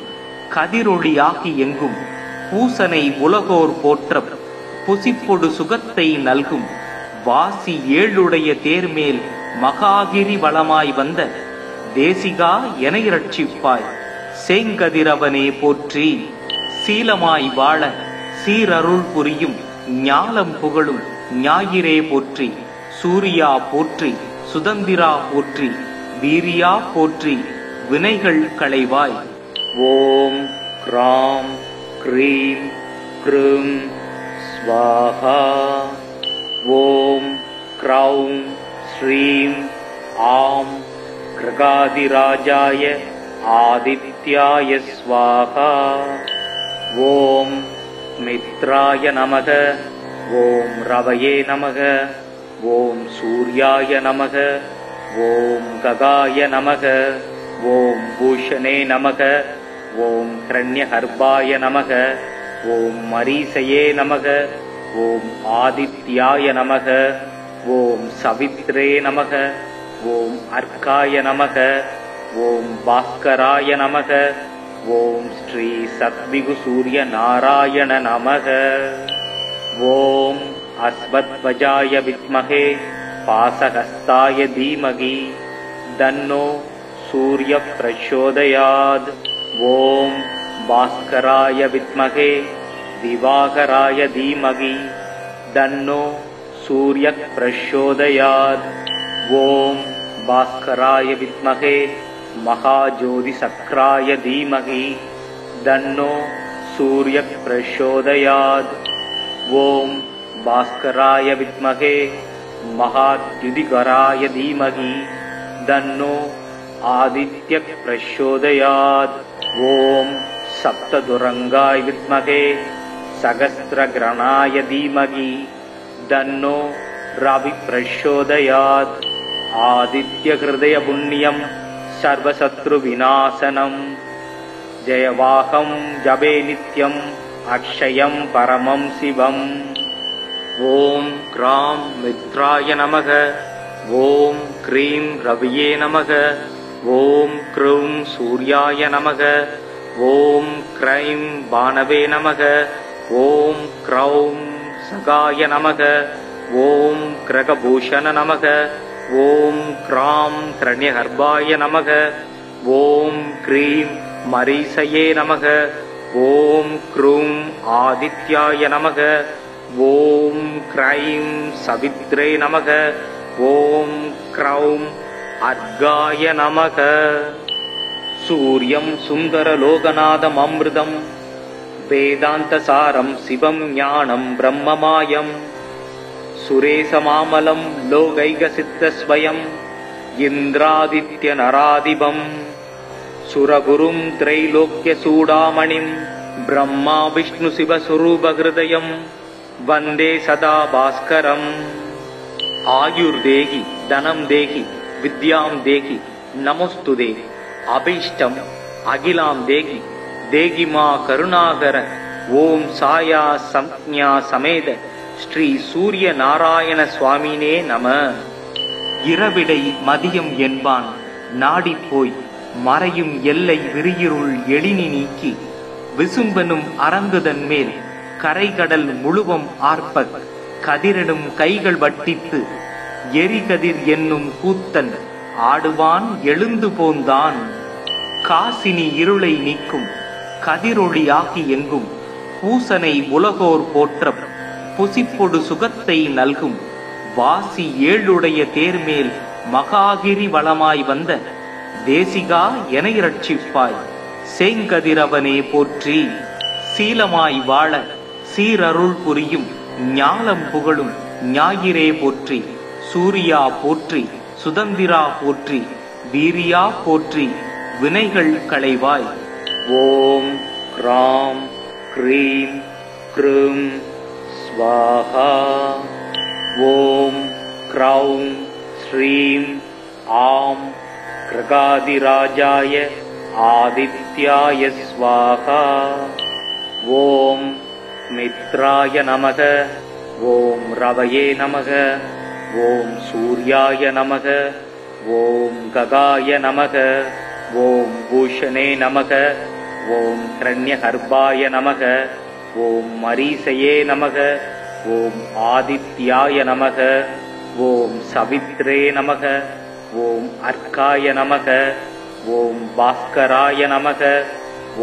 கதிரொளியாகி எங்கும் பூசனை உலகோர் போற்ற புசிப்பொடு சுகத்தை நல்கும் வாசி ஏழுடைய தேர்மேல் மகாகிரி வளமாய் வந்த தேசிகா என இரட்சிப்பாய் சேங்கதிரவனே போற்றி. சீலமாய் வாழ சீரருள் புரியும் ஞாலம் புகழும் ஞாயிறே போற்றி. சூரியா போற்றி, சுதந்திரா போற்றி, வீரியா போற்றி, வினைகள் களைவாய். ஓம் கிராம் க்ரீம் க்ரூம் ஸ்வாஹா. ஓம் க்ரௌம் ஸ்ரீம் ஆம் கிருகாதிராஜாய ஆதித்யாய ஸ்வாஹா. ஓம் மித்ராய நமக. ஓம் ரவயே நமக. ஓம் சூர்யாய நமக. ஓம் ககாய நமக. ஓம் பூஷணே நமக. ஓம் கிரண்யகர்பாய நமக. ஓம் மரீசயே நமக. ஓம் ஆதித்யாய நமக. ஓம் சவித்ரே நமக. ஓம் அர்க்காய நமக. ஓம் பாஸ்கராய நமக. ஓம் ஸ்ரீ சத்விகு சூரிய நாராயண நமக. ஓம் அஸ்வத்வஜாய வித்மஹே பாசஹஸ்தாய தீமகி தன்னோ சூரிய பிரச்சோதயாத். ஓம் பாஸ்கராய வித்மஹே திவாகராய தீமகி தன்னோ சூரிய பிரச்சோதயாத். ஓம் பாஸ்கராய வித்மஹே மகாஜோதி சக்ராய தீமகி தன்னோ சூரிய பிரச்சோதயாத். ஓம் பாஸ்கராய வித்மஹே மகாத்யுதிகராய தீமகி தன்னோ ஆதித்ய பிரச்சோதயாத். ஓம் சப்ததுரங்காய வித்மஹே சகஸ்ரகிரணாய தீமகி தன்னோ ரவி பிரச்சோதயாத். ஆதித்ய ஹிருதய புண்ணியம் சர்வசத்ரு விநாசனம் ஜெயவாகம் ஜபே நித்யம் அக்ஷயம் பரமம் சிவம். ஓம் கிராம் மித்ராய நமக. ஓம் க்ரீம் ரவியே நமக. ஓம் க்ரூம் சூர்யாய நமக. ஓம் க்ரைம் பானவே நமக. ஓம் க்ரௌம் சகாய நமக. ஓம் கிரகபூஷண நமக. ஓம் க்ராம் கிரண்யகர்பாய நமக. ஓம் க்ரீம் மரீசயே நமக. ஓம் க்ரூம் ஆதித்யாய நமக. ஓம் க்ரைம் சவித்ரே நமக. ஓம் க்ரௌம் அர்காய நமக. சூர்யம் சுந்தரலோகநாதம் அமிர்தம் வேதாந்தசாரம் சிவம் ஞானம் பிரம்மமாயம் சுரேசமாமலம் லோகைகசித்தஸ்வயம் இந்திராதித்ய நராதிபம் சுரகுரும் திரைலோக்கிய சூடாமணிம் பிரம்மா விஷ்ணு சிவஸ்வரூபஹிருதயம் வந்தே சதா பாஸ்கரம். ஆயுர்தேகி தனம் தேகி வித்யாம் தேகி நமோஸ்துதே அபீஷ்டம் அகிலாம் தேகி தேகிமா கருணாகர ஓம் சாயா சம்ஞா சமேத ஸ்ரீ சூரிய நாராயண சுவாமினே நம. இரவிடை மதியம் என்பான் நாடிப்போய் மறையும் எல்லை விரியிருள் எழினி நீக்கி விசும்பனும் அரங்குதன் மேல் கரைகடல் முழுவம் ஆர்ப்ப கதிரிடும் கைகள் வட்டித்து எரிகதிர் என்னும் கூத்தன் ஆடுவான் எழுந்து போந்தான். காசினி இருளை நீக்கும் கதிரொளியாகி எங்கும் பூசனை உலகோர் போற்ற புசிப்பொடு சுகத்தை நல்கும் வாசி ஏழுடைய தேர்மேல் மகாகிரி வளமாய் வந்த தேசிகா என இரட்சிப்பாய் சேங்கதிரவனே போற்றி. சீலமாய் வாழ சீரருள் புரியும் ஞாலம் புகழும் ஞாயிறே போற்றி. சூர்யா போற்றி, சுதந்திரா போற்றி, வீரியா போற்றி, வினைகள் களைவாய். ஓம் க்ராம் க்ரீம் க்ரூம் ஸ்வாஹா. ஓம் க்ரௌம் ஸ்ரீம் ஆம் கிரகாதிராஜாய ஆதித்யாய ஸ்வாஹா. ஓம் மித்ராய நமக. ஓம் ரவயே நமக. ஓம் சூர்யாய நமக. ஓம் ககாய நமக. ஓம் பூஷணே நமக. ஓம் கிரண்யகர்பாய நமக. ஓம் மரீசயே நமக. ஓம் ஆதித்யாய நமக. ஓம் சவித்ரே நமக. ஓம் அர்க்காய நமக. ஓம் பாஸ்கராய நமக.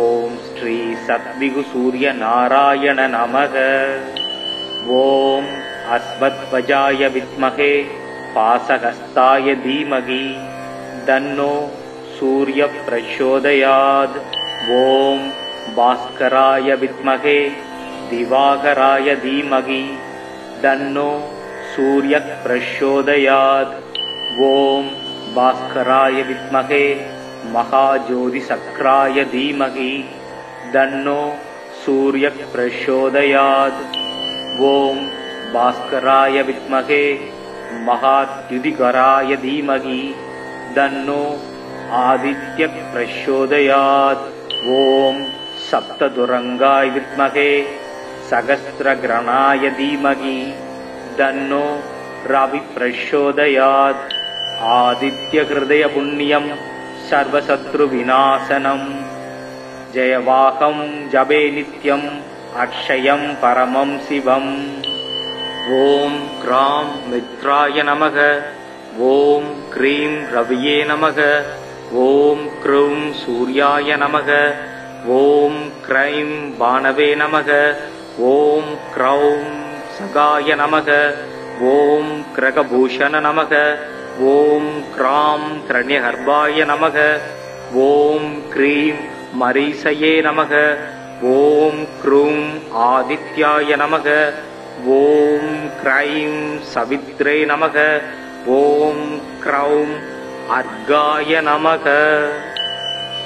ஓம் ஸ்ரீ சத்விகு சூரிய நாராயண நமக. ஓம் அஸ்வத்வஜாய வித்மகே பாசஹஸ்தாய தீமகி தன்னோ சூரிய பிரச்சோதயாத். ஓம் பாஸ்கராய வித்மகே திவாகராய தீமகி தன்னோ சூரிய பிரச்சோதயாத். ஓம் பாஸ்கராய வித்மகே மகாஜோதி சக்ராய தீமகி தன்னோ சூரிய பிரச்சோதயாத். ஓம் பாஸ்கராய வித்மகே மகாத்யுதிகராய தீமகி தன்னோ ஆதித்ய பிரச்சோதயாத். ஓம் சப்ததுரங்காய வித்மகே சகஸ்ரகிரணாய தீமகி தன்னோ ரவி பிரச்சோதயாத். ஆதித்ய ஹிருதய புண்ணியம் சர்வசத்ரு விநாசனம் ஜெயவாகம் ஜபே நித்யம் அக்ஷயம் பரமம் சிவம். ஓம் க்ராம் மித்ராய நமக. ஓம் க்ரீம் ரவியே நமக. ஓம் க்ரூம் சூர்யாய நமக. ஓம் க்ரைம் பானவே நமக. ஓம் க்ரௌம் சகாய நமக. ஓம் கிரகபூஷண நமக. ஓம் க்ராம் கிரண்யகர்பாய நமக. ஓம் க்ரீம் மரீசயே நமக. ஓம் க்ரூம் ஆதித்யாய நமக. ஓம் க்ரைம் சவித்ரே நமக. ஓம் க்ரௌம் அர்காய நமக.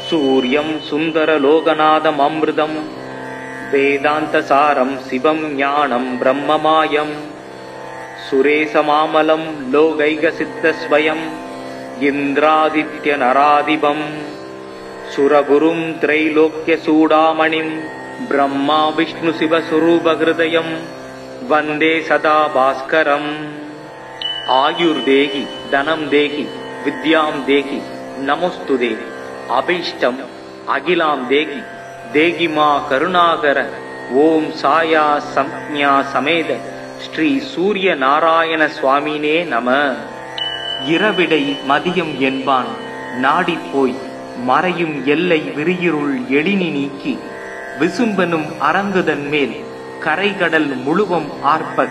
சூர்யம் சுந்தரலோகநாதம் அமிர்தம் வேதாந்தசாரம் சிவம் ஞானம் பிரம்மமாயம் சுரேசமாமலம் லோகைகசித்தஸ்வயம் இந்திராதித்ய நராதிபம் சுரகுரும் திரைலோக்கிய சூடாமணிம் பிரம்மா விஷ்ணு சிவஸ்வரூபஹிருதயம் வந்தே சதா பாஸ்கரம். ஆயுர்தேகி தனம் தேகி வித்யாம் தேகி நமோஸ்துதே. அபீஷ்டம் அகிலாம் தேகி தேகி மா கருணாகர. ஓம் சாயா சம்ஞா சமேத ஸ்ரீ சூரிய நாராயண சுவாமினே நம. இரவிடை மதியம் என்பான் நாடிப்போய் மறையும் எல்லை விரியிருள் எழினி நீக்கி விசும்பனும் அரங்குதன் மேல் கரைகடல் முழுவம் ஆர்ப்ப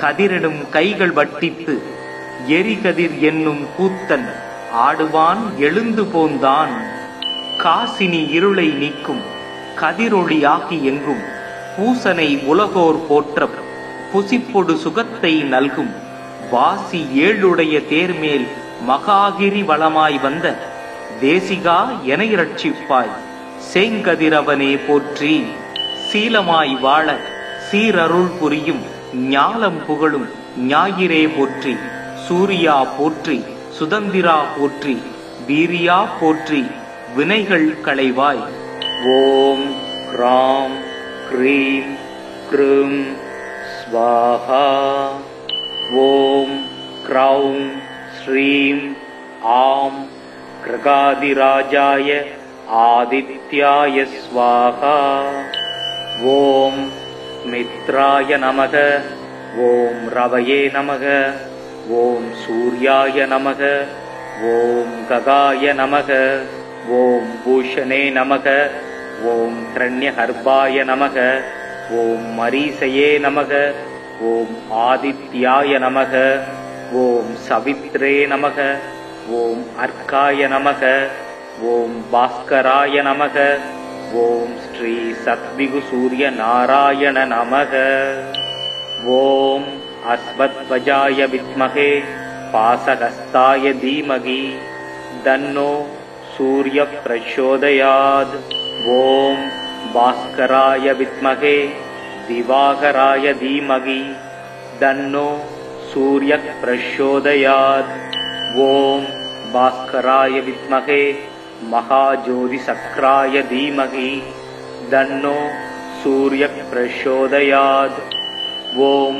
கதிரிடும் கைகள் வட்டித்து எரிகதிர் என்னும் கூத்தன் ஆடுவான் எழுந்து போந்தான். காசினி இருளை நீக்கும் கதிரொளியாகி எங்கும் பூசனை உலகோர் போற்ற புசிப்பொடு சுகத்தை நல்கும் வாசி ஏழுடைய தேர்மேல் மகாகிரி வளமாய் வந்த தேசிகா எனை ரட்சிப்பாய். சேங்கதிரவனே போற்றி. சீலமாய் வாழ சீரருள் புரியும் ஞாலம் புகழும் ஞாயிறே போற்றி. சூர்யா போற்றி, சுதந்திரா போற்றி, வீரியா போற்றி, வினைகள் களைவாய். ஓம் க்ராம் க்ரீம் க்ரூம் ஸ்வாஹா. ஓம் க்ரௌம் ஸ்ரீம் ஆம் கிரகாதிராஜாய ஆதித்யாய ஸ்வாஹா. ஓம் மித்ராய நமக. ஓம் ரவயே நமக. ஓம் சூர்யாய நமக. ஓம் ககாய நமக. ஓம் பூஷணே நமக. ஓம் கிரண்யகர்பாய நமக. ஓம் மரீசயே நமக. ஓம் ஆதித்யாய நமக. ஓம் சவித்ரே நமக. ஓம் அர்க்காய நமக. ஓம் பாஸ்கராய நமக. ஓம் ஸ்ரீ சத்விகு சூரிய நாராயண நமக. ஓம் அஸ்வத்வஜாய வித்மகே पासहस्ताय धीमहि तन्नो सूर्यः प्रचोदयात्। ॐ भास्कराय विद्महे दिवाकराय धीमहि तन्नो सूर्यः प्रचोदयात्। ॐ भास्कराय विद्महे महाज्योतिसक्राय धीमहि तन्नो सूर्यः प्रचोदयात्। ॐ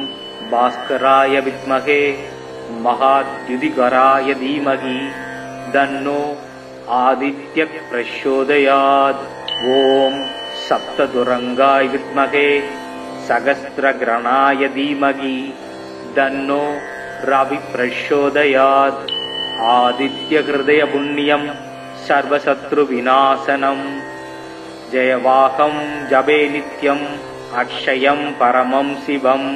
भास्कराय विद्महे महाद्युतिकराय धीमहि तन्नो आदित्यः प्रचोदयात्। ॐ सप्तदुरंगाय विद्महे सहस्रग्रहणाय धीमहि तन्नो रवि प्रचोदयात्। आदित्यहृदय पुण्यं सर्वशत्रुविनाशनं जयवाहं जपे नित्यं अक्षयं परमं शिवम्।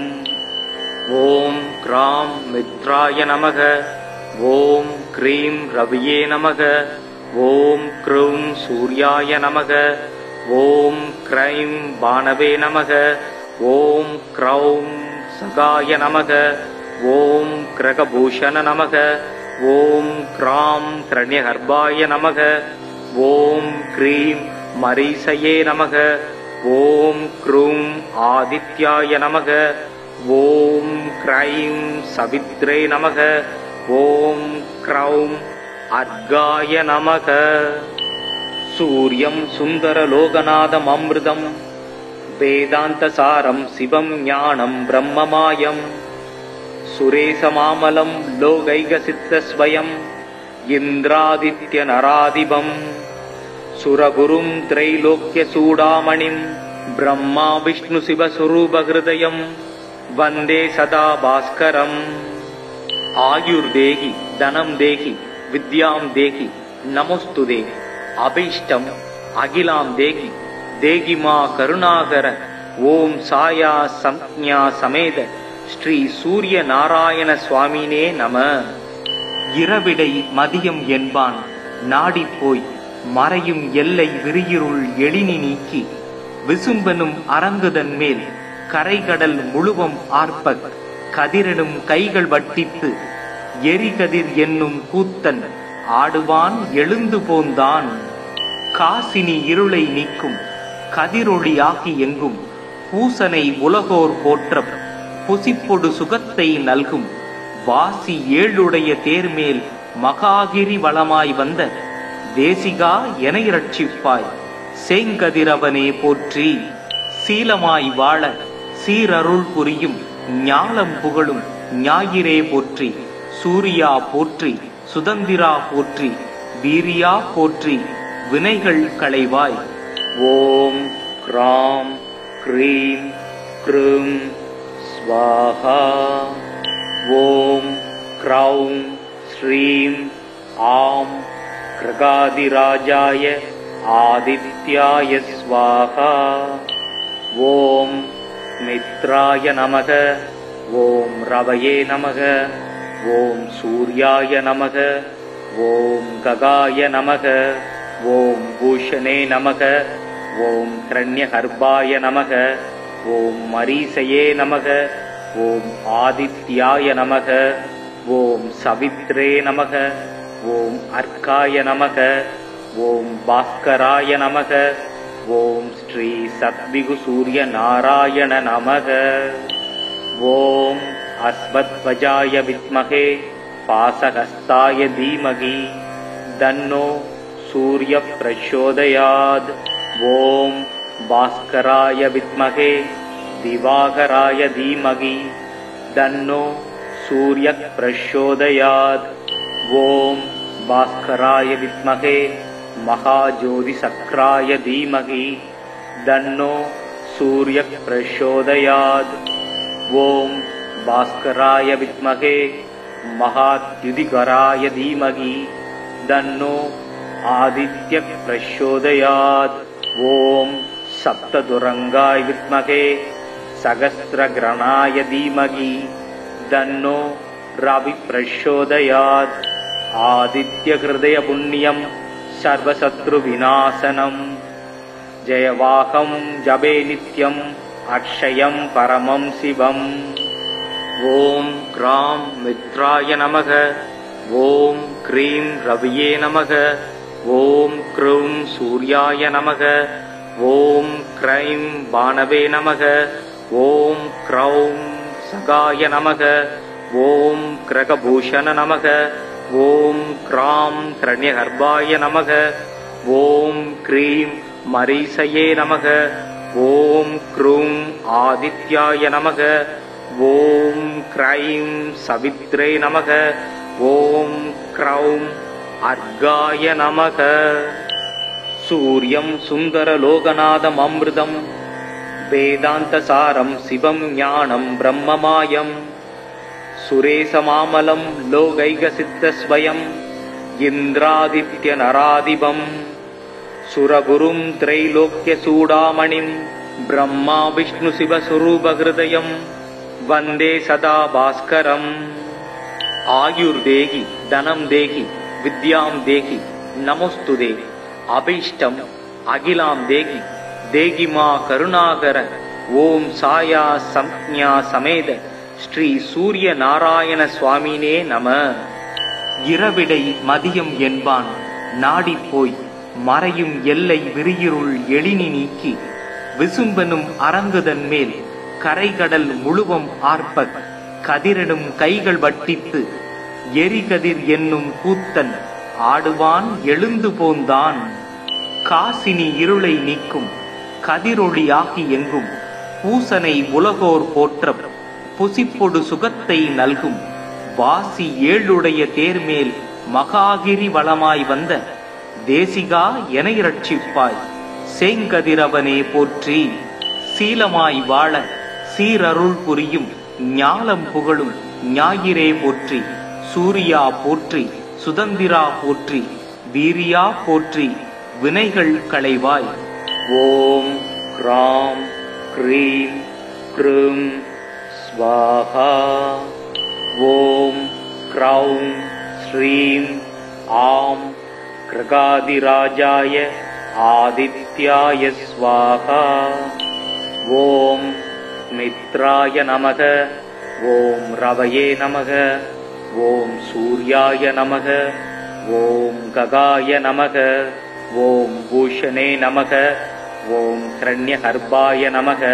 ॐ क्रां मित्राय नमः। ॐ क्रीं रवये नमः। ॐ क्रूं सूर्याय नमः। ॐ क्रैं बाणवे नमः। ॐ क्रौं सगाय नमः। ॐ क्रगभूषण नमः। ॐ क्रां क्रण्यगर्भाय नमः। ॐ क्रीं मरीसये नमः। ॐ क्रूं आदित्याय नमः। ॐ क्रैं सवित्रे नमः। ॐ क्रौं अर्गाय नमः। सूर्यं सुन्दरलोकनाथममृतं वेदान्तसारं शिवं ज्ञानं ब्रह्ममायं सुरेशमामलं लोकैकसिद्धस्वयम् इन्द्रादित्यनराधिपम् सुरगुरुं त्रैलोक्यचूडामणिं ब्रह्मा विष्णुशिवस्वरूपहृदयं वन्दे सदा भास्करम्। आयुर्देहि धनं देहि विद्यां देहि नमोस्तुते। अभीष्टम् अखिलां देहि देहि मा करुणाकर। ओम साया संज्ञा समेत ஸ்ரீ சூரிய நாராயண சுவாமினே நம. இரவிடை மதியம் என்பான் நாடிப்போய் மறையும் எல்லை விரியிருள் எழினி நீக்கி விசும்பனும் அரங்குதன் மேல் கரைகடல் முழுவம் ஆர்ப்ப கதிரெனும் கைகள் வட்டித்து எரிகதிர் என்னும் கூத்தன் ஆடுவான் எழுந்து போந்தான். காசினி இருளை நீக்கும் கதிரொளியாகி எங்கும் பூசனை உலகோர் போற்ற புசிப்பொடு சுகத்தை நல்கும் வாசி ஏழுடைய தேர்மேல் மகாகிரி வளமாய் வந்த தேசிகா எனை ரட்சிப்பாய் சேங்கதிரவனே போற்றி. சீலமாய் வாழ சீரருள் புரியும் ஞாலம் புகழும் ஞாயிறே போற்றி. சூர்யா போற்றி சுதந்திரா போற்றி வீரியா போற்றி வினைகள் களைவாய். ஓம் க்ராம் க்ரீம் க்ரூம் ஸ்வாஹா. ஓம் க்ரௌம் ஸ்ரீம் ஆம் கிருகாதிராஜாய ஆதித்யாய ஸ்வாஹா. ஓம் மித்ராய நமக. ஓம் ரவயே நமக. ஓம் சூர்யாய நமக. ஓம் ககாய நமக. ஓம் பூஷணே நமக. ஓம் கிரண்யகர்பாய நமக. ஓம் மரீசயே நமக. ஓம் ஆதித்யாய நமக. ஓம் சவித்ரே நமக. ஓம் அர்க்காய நமக. ஓம் பாஸ்கராய நமக. ஓம் ஸ்ரீ சத்விகு சூரிய நாராயண நமக. ஓம் அஸ்வத்வஜாய வித்மகே பாசஹஸ்தாய தீமகி தன்னோ சூரிய பிரச்சோதயாத். ஓம் பாஸ்கராய வித்மகே திவாகராய தீமகி தன்னோ சூரிய பிரச்சோதயாத். ஓம் பாஸ்கராய வித்மகே महाज्योतिसक्राय धीमहि तन्नो सूर्य प्रचोदयात्. ओम भास्कराय विद्महे महाद्युतिकराय धीमहि तन्नो आदित्य प्रचोदयात्. ओम सप्तदुरंगाय विद्महे सहस्रग्रहणाय धीमहि तन्नो रवि प्रचोदयात्. आदित्य हृदय पुण्यं सर्वशत्रुविनाशनं जयवाहं जपे नित्यं अक्षयं परमं शिवम्. ஓம் கிராம் மித்ராய நமக. ஓம் க்ரீம் ரவியே நமக. ஓம் க்ரூம் சூர்யாய நமக. ஓம் க்ரைம் பானவே நமக. ஓம் க்ரௌம் சகாய நமக. ஓம் கிரகபூஷண நமக. ஓம் க்ராம் கிரண்யகர்பாய நமக. ஓம் க்ரீம் மரீசயே நமக. ஓம் க்ரூம் ஆதித்யாய நமக. ஓம் க்ரைம் சவித்ரே நமக. ஓம் க்ரௌம் அர்காய நமக. சூர்யம் சுந்தரலோகநாதம் அமிர்தம் வேதாந்தசாரம் சிவம் ஞானம் பிரம்மமாயம் சுரேசமாமலம் லோகைகசித்தஸ்வயம் இந்திராதித்ய நராதிபம் சுரகுரும் திரைலோக்கிய சூடாமணிம் பிரம்மா விஷ்ணு சிவஸ்வரூபஹிருதயம் வந்தே சதா பாஸ்கரம். ஆயுர்தேகி தனம் தேகி வித்யாம் தேகி நமோஸ்துதே. அபீஷ்டம் அகிலாம் தேகி தேகிமா கருணாகர. ஓம் சாயா சம்ஞா சமேத ஸ்ரீ சூரிய நாராயண சுவாமினே நம. இரவிடை மதியம் என்பான் நாடிப்போய் மறையும் எல்லை விரியிருள் எழினி நீக்கி விசும்பெனும் அரங்குதன் மேல் கரைகடல் முழுவம் ஆர்ப்ப கதிரெனும் கைகள் வட்டித்து எரிகதிர் என்னும் கூத்தன் ஆடுவான் எழுந்து போந்தான். காசினி இருளை நீக்கும் கதிரொளியாகி எங்கும் பூசனை உலகோர் போற்ற புசிப்பொடு சுகத்தை நல்கும் வாசி ஏழுடைய தேர்மேல் மகாகிரி வளமாய் வந்த தேசிகா என இரட்சிப்பாய் சேங்கதிரவனே போற்றி. சீலமாய் வாழ சீரருள் புரியும் ஞாலம் புகழும் ஞாயிறே போற்றி. சூரியா போற்றி. சுதந்திரா போற்றி. வீரியா போற்றி. வினைகள் களைவாய். ஓம் கிராம் க்ரீம் க்ரூம் ஸ்வாஹா. ஓம் க்ரௌம் ஸ்ரீம் ஆம் கிரகாதிராஜாய ஆதித்யாய ஸ்வாஹா. ஓம் மித்ராய நமக. ஓம் ரவயே நமக. ஓம் சூர்யாய நமக. ஓம் ககாய நமக. ஓம் பூஷணே நமக. ஓம் கிரண்யகர்பாய நமக.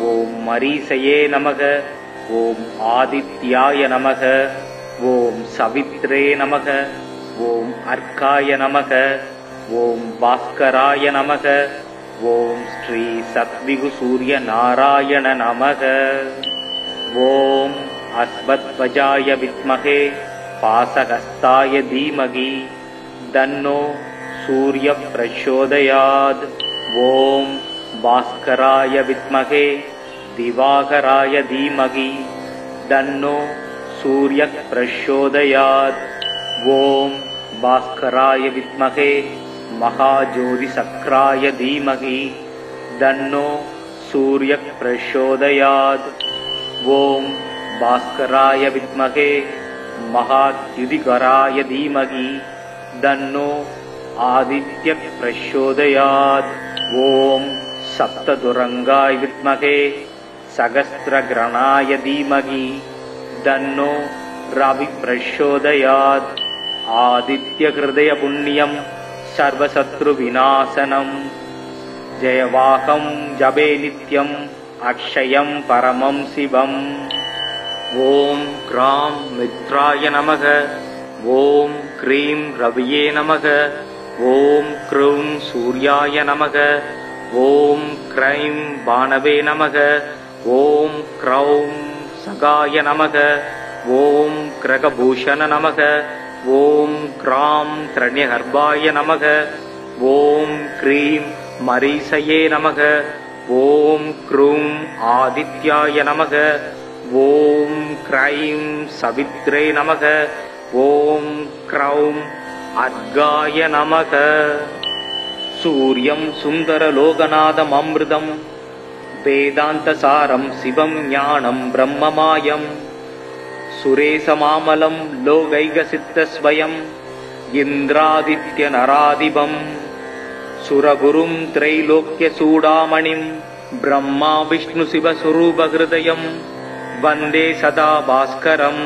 ஓம் மரீசயே நமக. ஓம் ஆதித்யாய நமக. ஓம் சவித்ரே நமக. ஓம் அர்க்காய நமக. ஓம் பாஸ்கராய நமக. ஓம் ஸ்ரீ சத்விகு சூரிய நாராயண நமக. ஓம் அஸ்வத்வஜாய வித்மகே பாசஹஸ்தாய தீமகி தன்னோ சூரிய பிரச்சோதயாத். ஓம் பாஸ்கராய வித்மகே திவாகராய தீமகி தன்னோ சூரிய பிரச்சோதயாத். ஓம் பாஸ்கராய வித்மகே மகாஜோதி சக்ராய தீமகி தன்னோ சூரிய பிரச்சோதயாத். ஓம் பாஸ்கராய வித்மகே மகாத்யுதிகராய தீமகி தன்னோ ஆதித்ய பிரச்சோதயாத். ஓம் சப்ததுரங்காய வித்மகே சகஸ்ரகிரணாய தீமகி தன்னோ ரவி பிரச்சோதயாத். ஆதித்ய ஹிருதய புண்ணியம் சர்வசத்ரு விநாசனம் ஜெயவாகம் ஜபே நித்யம் அக்ஷயம் பரமம் சிவம். ஓம் கிராம் மித்ராய நமக. ஓம் க்ரீம் ரவியே நமக. ஓம் க்ரூம் சூர்யாய நமக. ஓம் க்ரைம் பானவே நமக. ஓம் க்ரௌம் சகாய நமக. ஓம் கிரகபூஷண நமக. ஓம் க்ராம் கிரண்யகர்பாய நமக. ஓம் க்ரீம் மரீசயே நமக. ஓம் க்ரூம் ஆதித்யாய நமக. ஓம் க்ரைம் சவித்ரே நமக. ஓம் க்ரௌம் அர்காய நமக. சூர்யம் சுந்தரலோகநாதம் அமிர்தம் வேதாந்தசாரம் சிவம் ஞானம் பிரம்மமாயம் சுரேசமாமலம் லோகைகசித்தஸ்வயம் இந்திராதித்ய நராதிபம் சுரகுரும் திரைலோக்கிய சூடாமணிம் பிரம்மா விஷ்ணு சிவஸ்வரூபஹிருதயம் वन्दे सदा भास्करम्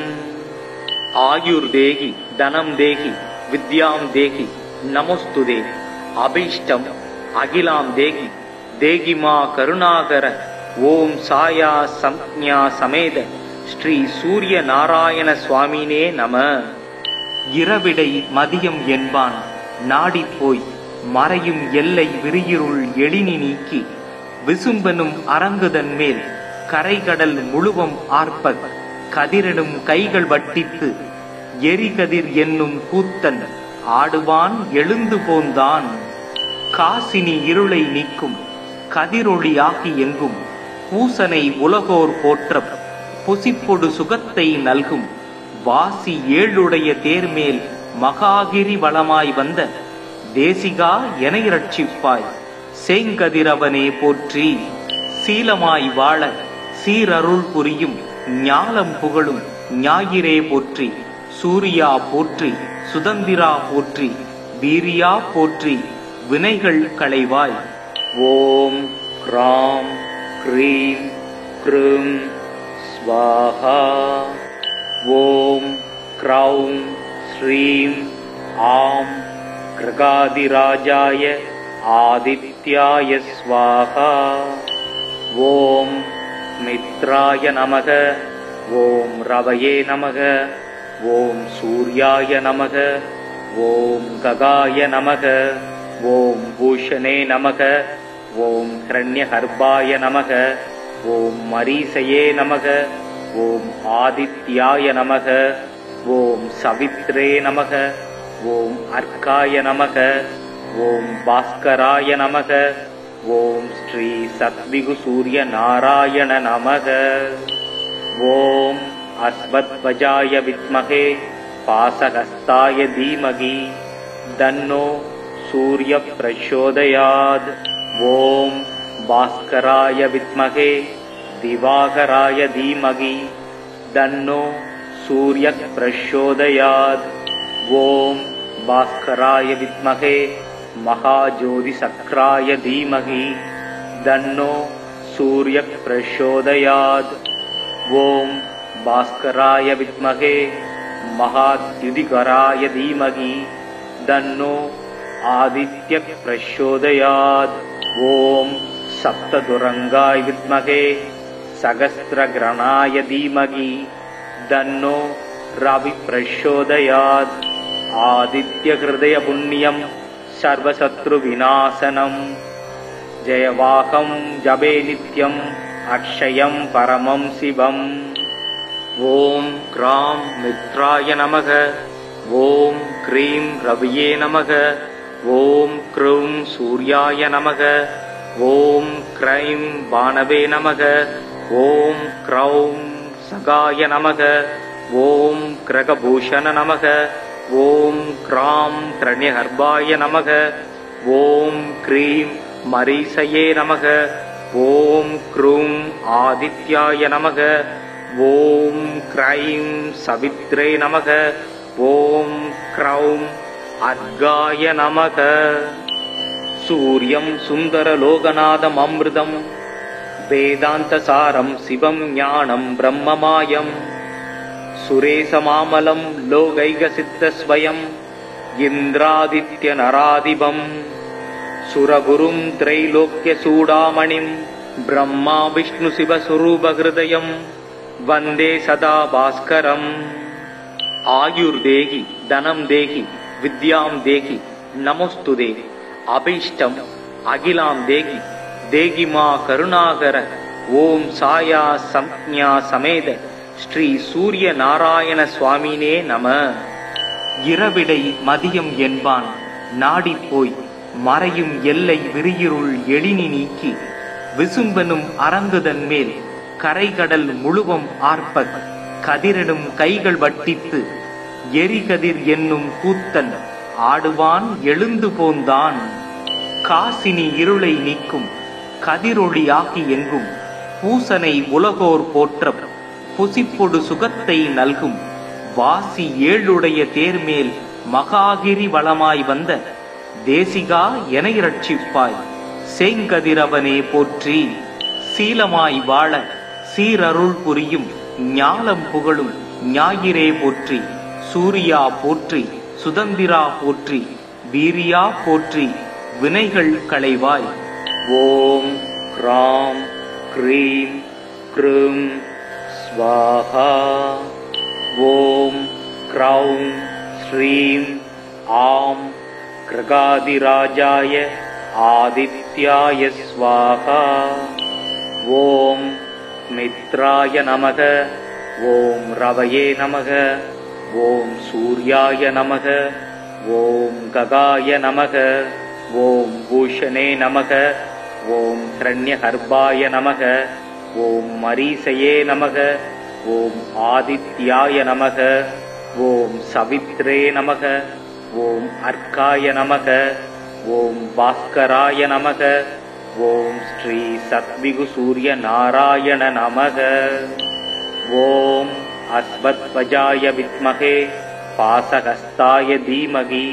आयुर्देहि धनं देहि विद्यां देहि नमोस्तुते अभीष्टम् अखिलां देहि देहि मा करुणाकर ओम साया संज्ञा समेत ஸ்ரீ சூரிய நாராயண சுவாமினே நம. இரவிடை மதியம் என்பான் நாடிப்போய் மறையும் எல்லை விரியிருள் எழினி நீக்கி விசும்பனும் அரங்குதன் மேல் கரைகடல் முழுவம் ஆர்ப்ப கதிரெனும் கைகள் வட்டித்து எரிகதிர் என்னும் கூத்தன் ஆடுவான் எழுந்து போந்தான். காசினி இருளை நீக்கும் கதிரொளியாகி எங்கும் பூசனை உலகோர் போற்ற புசிப்பொடு சுகத்தை நல்கும் வாசி ஏழுடைய தேர்மேல் மகாகிரி வளமாய் வந்த தேசிகா எனை ரட்சிப்பாய் சேங்கதிரவனே போற்றி. சீலமாய் வாழ சீரருள் புரியும் ஞாலம் புகழும் ஞாயிறே போற்றி. சூரியா போற்றி சுதந்திரா போற்றி வீரியா போற்றி வினைகள் களைவாய். ஓம் கிராம் க்ரீம் க்ரூம் स्वाहा. ओम क्रौं श्रीं आं कृगादिराजाय आदित्याय स्वाहा. ओम मित्राय नमः. ओम रवये नमः. ओम सूर्याय नमः. ओम गगाय नमः. ओम भूषणे नमः. ओम हिरण्यगर्भाय नमः. ओम मरीसये नमः. ओम आदित्याय नमः. ओम सवित्रे नमः. ओम अर्काय नमः. ओम भास्कराय नमः. ओम श्री सत्विगु सूर्य नारायण नमः. ओम अस्मद्वजाय विद्महे पाशहस्ताय धीमहि तन्नो सूर्य प्रचोदयात्. ओम भास्कराय विद्महे दिवाकराय धीमहि तन्नो सूर्य प्रचोदयात्. ओम भास्कराय विद्महे महाज्योतिसक्राय धीमहि तन्नो सूर्य प्रचोदयात्. ओम भास्कराय विद्महे महाद्युतिकराय धीमहि तन्नो आदित्य प्रचोदयात्. ओम सप्तदुरंगाय विद्महे सहस्रग्रहणाय धीमहि तन्नो रवि प्रचोदयात्. आदित्य हृदय पुण्यं सर्वशत्रु विनाशनं जयवाहं जपे नित्यं अक्षयं परमं शिवम्. ओम क्रां मित्राय नमः. ओम क्रीं रवये नमः. ओम क्रूं सूर्याय नमः. ओम क्रैं बाणवे नमः. ओम क्रौं सगाय नमः. ओम क्रगभूषण नमः. ओम क्रां हिरण्यगर्भाय नमः. ओम क्रीं मरीसये नमः. ओम क्रूं आदित्याय नमः. ओम क्रैं सवित्रे नमः. ओम क्रौं अर्गाय नमः. सूर्यं सुन्दरलोकनाथम् अमृतं वेदान्तसारं शिवं ज्ञानं ब्रह्ममायं सुरेशमामलं लोकैकसिद्धस्वयम् इन्द्रादित्यनराधिपं सुरगुरुं त्रैलोक्यचूडामणिं ब्रह्मा विष्णुशिवस्वरूपहृदयं वन्दे सदा भास्करम्. आयुर्देहि धनं देहि विद्यां देहि नमोस्तुते अभीष्टम् अखिलां देहि देहि मा करुणाकर ओम साया संज्ञा समेत ஸ்ரீ சூரிய நாராயண சுவாமினே நம. இரவிடை மதியம் என்பான் நாடிப்போய் மறையும் எல்லை விரியிருள் எழினி நீக்கி விசும்பனும் அரங்குதன் மேல் கரைகடல் முழுவம் ஆர்ப்ப கதிரெனும் கைகள் வட்டித்து எரிகதிர் என்னும் கூத்தன் ஆடுவான் எழுந்து போந்தான். காசினி இருளை நீக்கும் கதிரொளியாகி எங்கும் பூசனை உலகோர் போற்ற புசிப்பொடு சுகத்தை நல்கும் வாசி ஏழுடைய தேர்மேல் மகாகிரி வளமாய் வந்த தேசிகா எனை ரட்சிப்பாய் சேங்கதிரவனே போற்றி. சீலமாய் வாழ சீரருள் புரியும் ஞாலம் புகழும் ஞாயிறே போற்றி, சூர்யா போற்றி, சுதந்திரா போற்றி, வீரியா போற்றி, வினைகள் களைவாய். ஓம் க்ராம் க்ரீம் க்ரூம் ஸ்வாஹா. ஓம் க்ரௌம் ஸ்ரீம் ஆம் கிரகாதிராஜாய ஆதித்யாய ஸ்வாஹா. ஓம் மித்ராய நமக. ஓம் ரவயே நமக. ஓம் சூர்யாய நமக. ஓம் ககாய நமக. ஓம் பூஷணே நமக. ஓம் ஹிரண்யகர்பாய நமக. ஓம் மரீசயே நமக. ஓம் ஆதித்யாய நமக. ஓம் சவித்ரே நமக. ஓம் அர்க்காய நமக. ஓம் பாஸ்கராய நமக. ஓம் ஸ்ரீ சத்விகு சூரிய நாராயண நமக. ஓம் அஸ்வத்வஜாய வித்மகே பாசஹஸ்தாய தீமகி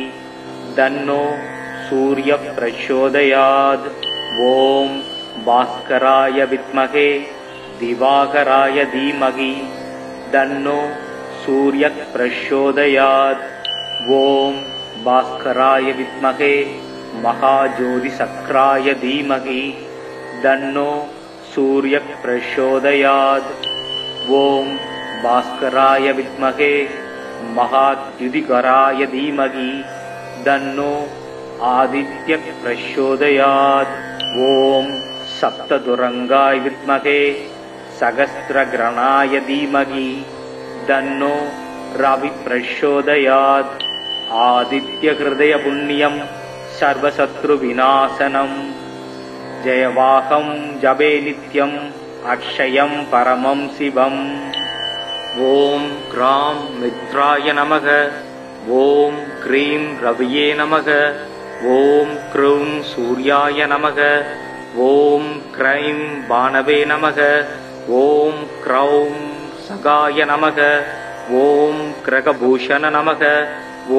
தன்னோ சூரிய பிரச்சோதயாத். ஓம் பாஸ்கராய வித்மகே திவாகராய தீமகி தன்னோ சூரிய பிரச்சோதயாத். ஓம் பாஸ்கராய வித்மகே மகாஜோதி சக்ராய தீமகி தன்னோ சூரிய பிரச்சோதயாத். ஓம் பாஸ்கராய வித்மகே மகாத்யுதிகராய தீமகி தன்னோ ஆதித்ய பிரச்சோதயாத். ஓம் சப்ததுரங்காய வித்மகே சகஸ்ரகிரணாய தீமகி தன்னோ ரவி பிரச்சோதயாத். ஆதித்ய ஹிருதய புண்ணியம் சர்வசத்ரு விநாசனம். ஜெயவாகம் ஜபே நித்யம் அக்ஷயம் பரமம் சிவம். ஓம் க்ராம் மித்ராய நமக. ஓம் க்ரீம் ரவியே நமக. ஓம் க்ரூம் சூர்யாய நமக. ஓம் க்ரைம் பானவே நமக. ஓம் க்ரௌம் சகாய நமக. ஓம் கிரகபூஷண நமக.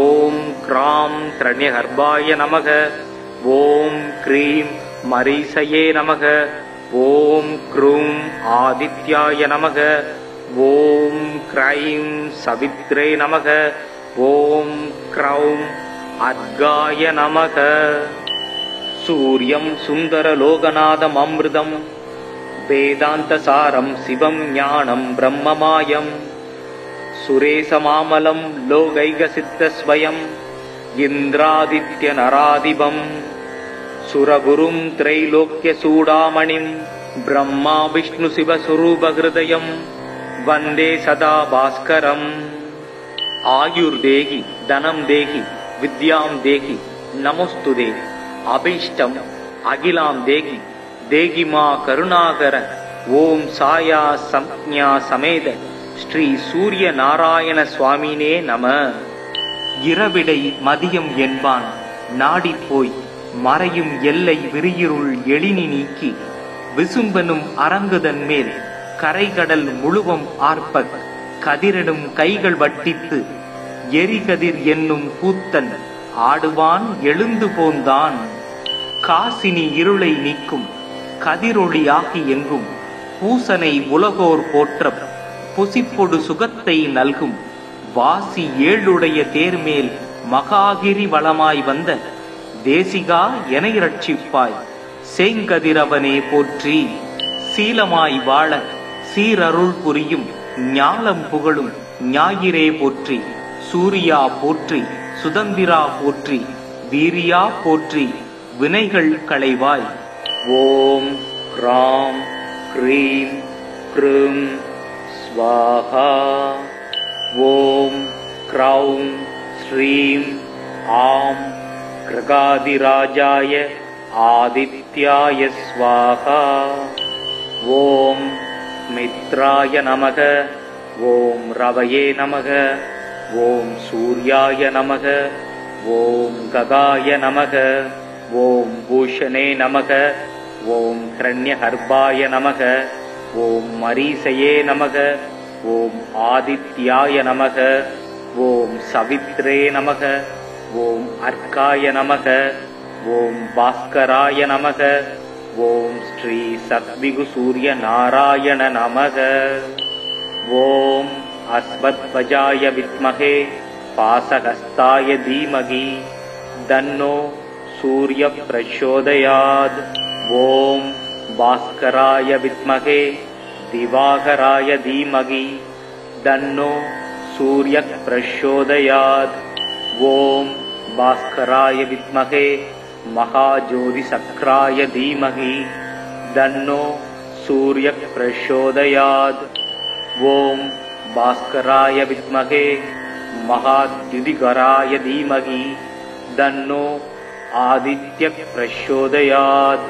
ஓம் க்ராம் ஹிரண்யகர்பாய நமக. ஓம் க்ரீம் மரீசயே நமக. ஓம் க்ரூம் ஆதித்யாய நமக. ஓம் க்ரைம் சவித்ரே நமக. ஓம் க்ரௌம் அர்காய நமக. சூர்யம் சுந்தரலோகநாதம் அமிர்தம் வேதாந்தசாரம் சிவம் ஞானம் பிரம்மமாயம் சுரேசமாமலம் லோகைகசித்தஸ்வயம் இந்திராதித்ய நராதிபம் சுரகுரும் திரைலோக்கிய சூடாமணிம் பிரம்மா விஷ்ணு சிவஸ்வரூபஹிருதயம் வந்தே சதா பாஸ்கரம். ஆயுர்தேகி தனம் தேகி வித்யாம் தேகி நமோஸ்துதே. அபீஷ்டம் அகிலாம் தேகி தேகிமா கருணாகர. ஓம் சாயா சம்ஞா சமேத ஸ்ரீ சூரிய நாராயண சுவாமினே நம. இரவிடை மதியம் என்பான் நாடிப்போய் மறையும் எல்லை விரியிருள் எழினி நீக்கி விசும்பனும் அரங்குதன் மேல் கரைகடல் முழுவம் ஆர்ப்பக் கதிரெனும் கைகள் வட்டித்து எரிகதிர் என்னும் கூத்தன் ஆடுவான் எழுந்து போந்தான். காசினி இருளை நீக்கும் கதிரொளியாகி எங்கும் பூசனை உலகோர் போற்ற புசிப்பொடு சுகத்தை நல்கும் வாசி ஏழுடைய தேர்மேல் மகாகிரி வளமாய் வந்த தேசிகா எனை ரட்சிப்பாய். சேங்கதிரவனே போற்றி. சீலமாய் வாழ சீரருள் புரியும் ஞாலம் புகழும் ஞாயிறே போற்றி. சூர்யா போற்றி, சுதந்திரா போற்றி, வீரியா போற்றி, வினைகள் களைவாய். ஓம் க்ராம் க்ரீம் க்ரூம் ஸ்வாஹா. ஓம் க்ரௌம் ஸ்ரீம் ஆம் கிரகாதிராஜாய ஆதித்யாய ஸ்வாஹா. ஓம் மித்ராய நமக. ஓம் ரவயே நமக. ஓம் சூர்யாய நமக. ஓம் ககாய நமக. ஓம் பூஷணே நமக. ஓம் ஹிரண்யகர்பாய நமக. ஓம் மரீசயே நமக. ஓம் ஆதித்யாய நமக. ஓம் சவித்ரே நமக. ஓம் அர்க்காய நமக. ஓம் பாஸ்கராய நமக. ஓம் ஸ்ரீ சத்விகு சூரிய நாராயண நமக. ஓம் அஸ்வத்வஜாய வித்மஹே பாசஹஸ்தாய தீமகி தன்னோ சூரிய பிரச்சோதயாத். ஓம் பாஸ்கராய வித்மஹே திவாகராய தீமகி தன்னோ சூரிய பிரச்சோதயாத். ஓம் பாஸ்கராய வித்மஹே மகாஜோதிசக்ராய தீமகி தன்னோ சூரிய பிரச்சோதயாத். ஓம் பாஸ்கராய வித்மஹே மகாத்யுதிகராய தீமகி தன்னோ ஆதித்ய பிரச்சோதயாத்.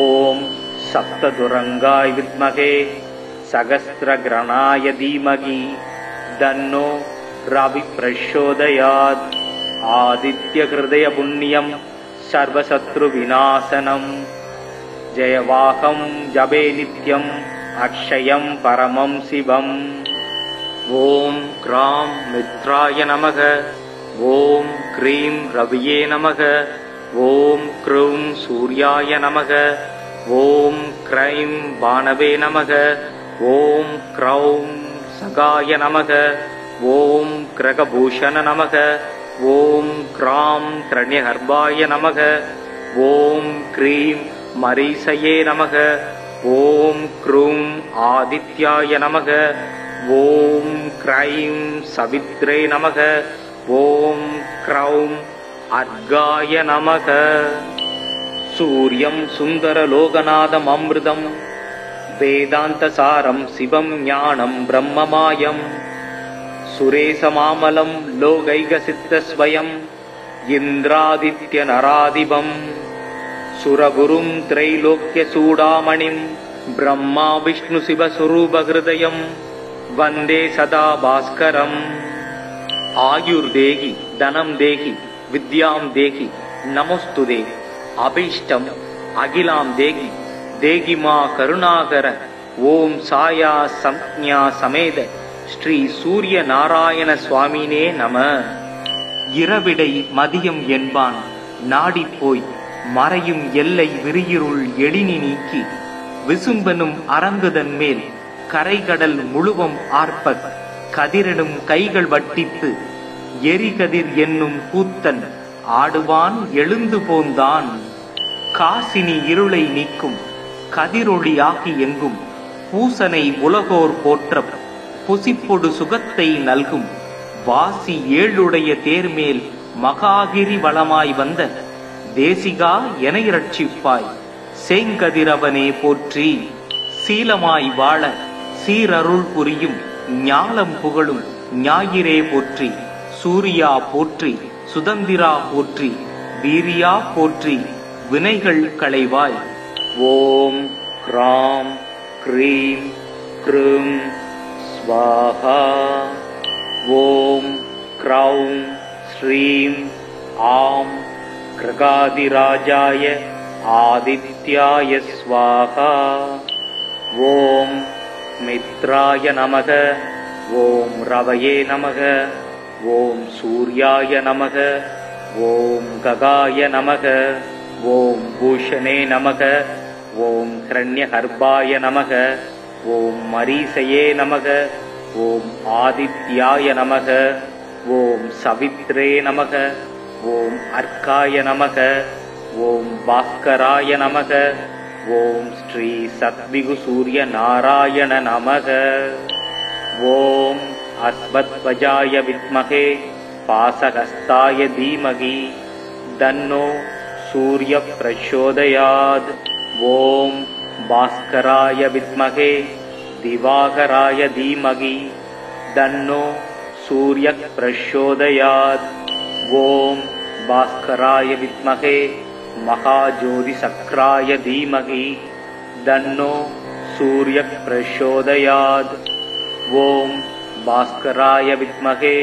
ஓம் சப்ததுரங்காய வித்மஹே சகஸ்ரக்ரணாய தீமகி தன்னோ ரவி பிரச்சோதயாத். ஆதித்ய ஹிருதய புண்ணியம் சர்வசத்ரு விநாசனம். ஜெயவாகம் ஜபே நித்யம் அக்ஷயம் பரமம் சிவம். ஓம் க்ராம் மித்ராய நமக. ஓம் க்ரீம் ரவியே நமக. ஓம் க்ரூம் சூர்யாய நமக. ஓம் க்ரைம் பானவே நமக. ஓம் க்ரௌம் சகாய நமக. ஓம் கிரகபூஷண நமக. ஓம் க்ராம் கிரண்யகர்பாய நமக. ஓம் க்ரீம் மரீசயே நமக. ஓம் க்ரூம் ஆதித்யாய நமக. ஓம் க்ரைம் சவித்ரே நமக. ஓம் க்ரௌம் அர்காய நமக. சூர்யம் சுந்தரலோகநாதம் அமிர்தம் வேதாந்தசாரம் சிவம் ஞானம் பிரம்மமாயம் சுரேசமாமலம் லோகைகசித்தஸ்வயம் இந்திராதித்ய நராதிபம் சுரகுரும் திரைலோக்கிய சூடாமணிம் பிரம்மா விஷ்ணு சிவஸ்வரூபஹிருதயம் வந்தே சதா பாஸ்கரம். ஆயுர்தேகி தனம் தேகி வித்யாம் தேகி நமோஸ்துதே. அபீஷ்டம் அகிலாம் தேகி தேகி மா கருணாகர. ஓம் சாயா சம்ஞா சமேத ஸ்ரீ சூரிய நாராயண சுவாமினே நம. இரவிடை மதியம் என்பான் நாடிப்போய் மறையும் எல்லை விரியிருள் எழினி நீக்கி விசும்பனும் அரங்குதன் மேல் கரைகடல் முழுவம் ஆர்ப்ப கதிரெனும் கைகள் வட்டித்து எரிகதிர் என்னும் கூத்தன் ஆடுவான் எழுந்து போந்தான். காசினி இருளை நீக்கும் கதிரொளியாகி எங்கும் பூசனை உலகோர் போற்ற புசிப்பொடு சுகத்தை நல்கும் வாசி ஏழுடைய தேர்மேல் மகாகிரி வளமாய் வந்த தேசிகா என இரட்சிப்பாய் செங்கதிரவனே போற்றி. சீலமாய் வாழ சீரருள் புரியும் ஞாலம் புகழும் ஞாயிறே போற்றி. சூரியா போற்றி சுதந்திரா போற்றி வீரியா போற்றி வினைகள் களைவாய். ஓம் க்ராம் க்ரீம் க்ரூம் ஸ்வாஹா. ஓம் க்ரௌம் ஸ்ரீம் ஆம் கிரகாதிராஜாய ஆதித்யாய ஸ்வாஹா. ஓம் மித்ராய நமக. ஓம் ரவயே நமக. ஓம் சூர்யாய நமக. ஓம் ககாய நமக. ஓம் பூஷணே நமக. ஓம் கிரண்யகர்பாய நமக. ஓம் மரீசயே நமக. ஓம் ஆதித்யாய நமக. ஓம் சவித்ரே நமக. ஓம் அர்க்காய நமக. ஓம் பாஸ்கராய நமக. ஓம் ஸ்ரீ சத்விகு சூரிய நாராயண நமக. ஓம் அஸ்வத்வஜாய வித்மஹே பாசஹஸ்தாய தீமகி தன்னோ சூரிய பிரச்சோதயாத். ஓம் பாஸ்கராய வித்மஹே திவாகராய தீமகி தன்னோ சூரிய பிரச்சோதயாத். ஓம் பாஸ்கராய வித்மஹே மகாஜோதிசக்ராய தீமகி தன்னோ சூரிய பிரச்சோதயாத். ஓம் பாஸ்கராய வித்மஹே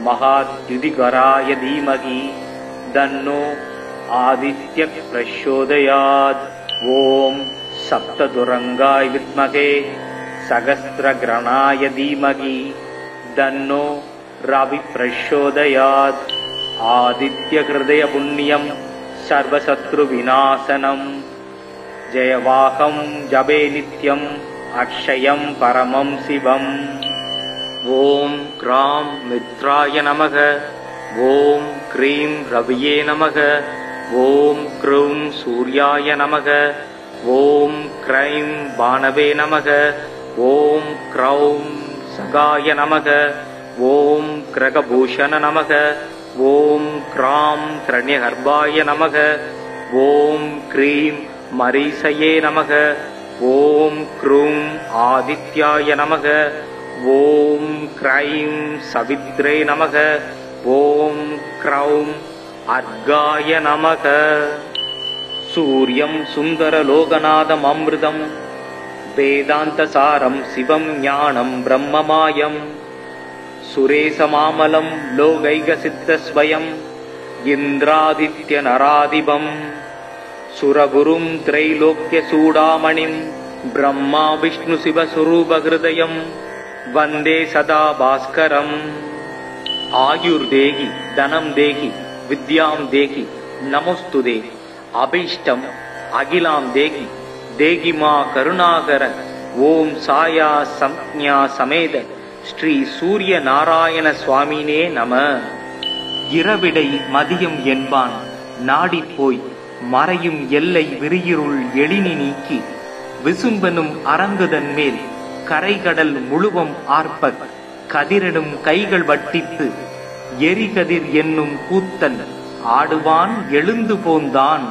மகாத்யுதிகராய தீமகி தன்னோ ஆதித்ய பிரச்சோதயாத். ஓம் சப்ததுரங்காய வித்மஹே சகஸ்ரக்ரணாய தீமகி தன்னோ ரவி பிரச்சோதயாத். ஆதித்ய ஹிருதய புண்ணியம் சர்வசத்ரு விநாசனம். ஜெயவாகம் ஜபே நித்யம் அக்ஷயம் பரமம் சிவம். ஓம் கிராம் மித்ராய நமக. ஓம் க்ரீம் ரவியே நமக. ஓம் க்ரூம் சூர்யாய நமக. ஓம் க்ரைம் பானவே நமக. ஓம் க்ரௌம் சகாய நமக. ஓம் கிரகபூஷண நமக. ஓம் க்ராம் கிரண்யகர்பாய நமக. ஓம் க்ரீம் மரீசயே நமக. ஓம் க்ரூம் ஆதித்யாய நமக. ஓம் க்ரைம் சவித்ரே நமக. ஓம் க்ரௌம் அர்காய நமக. சூர்யம் சுந்தரலோகநாதம் அமிர்தம் வேதாந்தசாரம் சிவம் ஞானம் பிரம்மமாயம் சுரேசமாமலம் லோகைகசித்தஸ்வயம் இந்திராதித்ய நராதிபம் சுரகுரும் திரைலோக்யசூடாமணிம் பிரம்மா விஷ்ணு சிவஸ்வரூபஹிருதயம் வந்தே சதா பாஸ்கரம். ஆயுர்தேகி தனம் தேகி வித்யாம் தேகி நமோஸ்துதே. அபீஷ்டம் அகிலாம் தேகி தேகி மா கருணாகர. ஓம் சாயா சம்ஞா சமேத ஸ்ரீ சூரிய நாராயண சுவாமினே நம. இரவிடை மதியம் என்பான் நாடிப்போய் மறையும் எல்லை விரியிருள் எழினி நீக்கி விசும்பனும் அரங்குதன் மேல் கரைகடல் முழுவம் ஆர்ப்ப கதிரிடும் கைகள் வட்டித்து எரிகதிர் என்னும் கூத்தன் ஆடுவான் எழுந்து போந்தான்.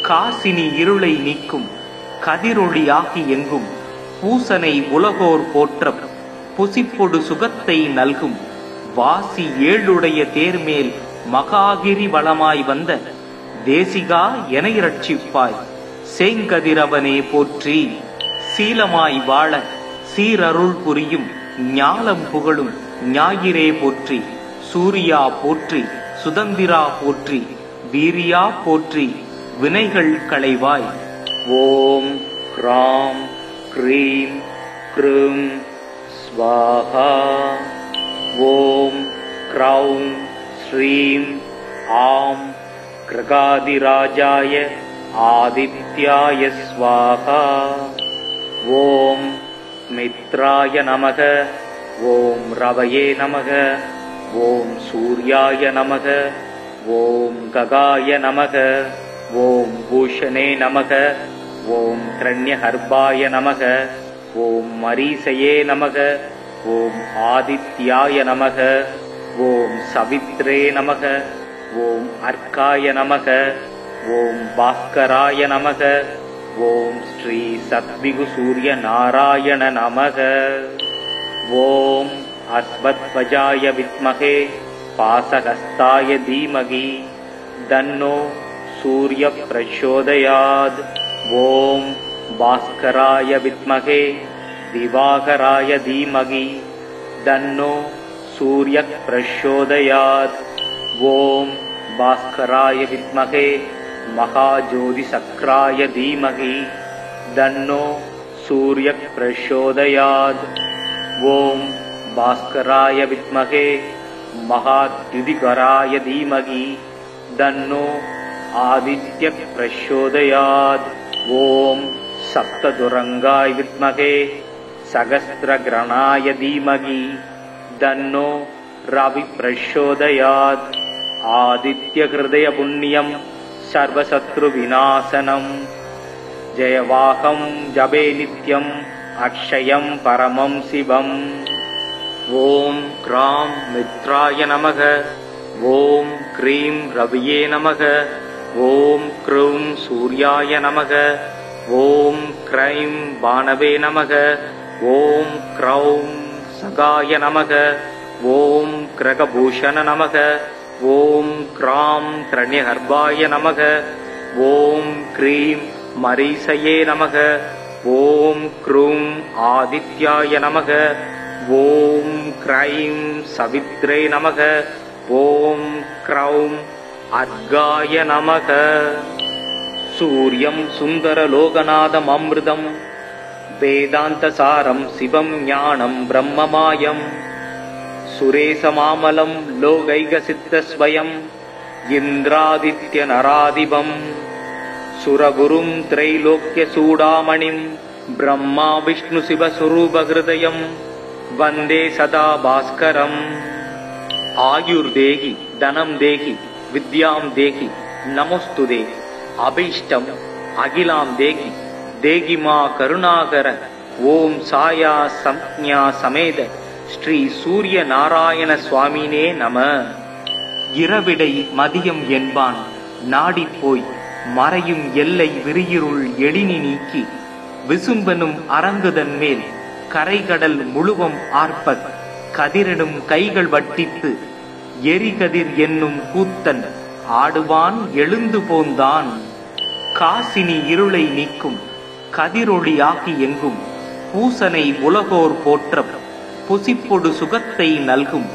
காசினி இருளை நீக்கும் கதிரொளியாகி எங்கும் பூசனை உலகோர் போற்ற புசிப்பொடு சுகத்தை நல்கும் வாசி ஏழுடைய தேர்மேல் மகாகிரி வளமாய் வந்த தேசிகா என இரட்சிப்பாய் சேங்கதிரவனே போற்றி. சீலமாய் வாழ சீரருள் புரியும் ஞாலம் புகழும் ஞாயிறே போற்றி. சூரியா போற்றி, சுதந்திரா போற்றி, வீரியா போற்றி, வினைகள் களைவாய். ஓம் கிராம் க்ரீம் க்ரூம் ஸ்வாஹா. ஓம் க்ரௌம் ஸ்ரீம் ஆம் கிரகாதிராஜாய ஆதித்யாய ஸ்வாஹா. ஓம் மித்ராய நமக. ஓம் ரவயே நமக. ஓம் சூர்யாய நமக. ஓம் ககாய நமக. ஓம் பூஷணே நமக. ஓம் கிரண்யஹர்பாய நமக. ஓம் மரீசயே நமக. ஓம் ஆதித்யாய நமக. ஓம் சவித்ரே நமக. ஓம் அர்க்காய நமக. ஓம் பாஸ்கராய நமக. ஓம் ஸ்ரீ சத்விகு சூரிய நாராயண நமக. ஓம் அஸ்வத்வஜாய வித்மகே பாசஹஸ்தாய தீமகி தன்னோ சூரிய பிரச்சோதயாத். ஓம் பாஸ்கராய வித்மகே திவாகராய தீமகி தன்னோ சூரிய பிரச்சோதயாத். ஓம் பாஸ்கராய வித்மகே மகாஜோதிசக்ராய தீமகி தன்னோ சூரிய பிரச்சோதயாத். ஓம் பாஸ்கராய வித்மகே மகாத்யுதிகராய தீமகி தன்னோ ஆதித்ய பிரச்சோதயாத். ஓம் சப்ததுரங்காய வித்மகே சகஸ்ரகிரணாய தீமகி தன்னோ ரவி பிரச்சோதயாத். ஆதித்ய ஹிருதய புண்ணியம் சர்வசத்ரு விநாசனம் ஜெயவாகம் ஜபே நித்யம் அக்ஷயம் பரமம் சிவம். ஓம் கிராம் மித்ராய நமக. ஓம் க்ரீம் ரவியே நமக. ஓம் க்ரூம் சூர்யாய நமக. ஓம் க்ரைம் பானவே நமக. ஓம் க்ரௌம் சகாய நமக. ஓம் கிரகபூஷண நமக. ஓம் க்ராம் கிரண்யஹர்பாய நமக. ஓம் க்ரீம் மரீசயே நமக. ஓம் க்ரூம் ஆதித்யாய நமக. ஓம் க்ரைம் சவித்ரே நமக. ஓம் க்ரௌம் அர்காய நமக. சூர்யம் சுந்தரலோகநாதம் அமிர்தம் வேதாந்தசாரம் சிவம் ஞானம் பிரம்மமாயம் சுரேசமாமலம் லோகைகசித்தஸ்வயம் இந்திராதித்ய நராதிபம் சுரகுரும் திரைலோக்யசூடாமணிம் ब्रह्मा विष्णु शिव स्वरूप हृदयं वंदे सदा भास्करम् आयुर्देहि धनं देहि विद्यां देहि नमोस्तुते अभीष्टम् अखिलां देहि देहि मा करुणाकर ओम साया संज्ञा समेत ஸ்ரீ சூரிய நாராயண சுவாமினே நம. இரவிடை மதியம் என்பான் நாடிப்போய் மறையும் எல்லை விரியிருள் எழினி நீக்கி விசும்பனும் அரங்குதன் மேல் கரைகடல் முழுவம் ஆர்ப்பக் கதிரிடும் கைகள் வட்டித்து எரிகதிர் என்னும் கூத்தன் ஆடுவான் எழுந்து போந்தான். காசினி இருளை நீக்கும் கதிரொளியாகி எங்கும் பூசனை உலகோர் போற்ற புசிப்பொடு சுகத்தை நல்கும்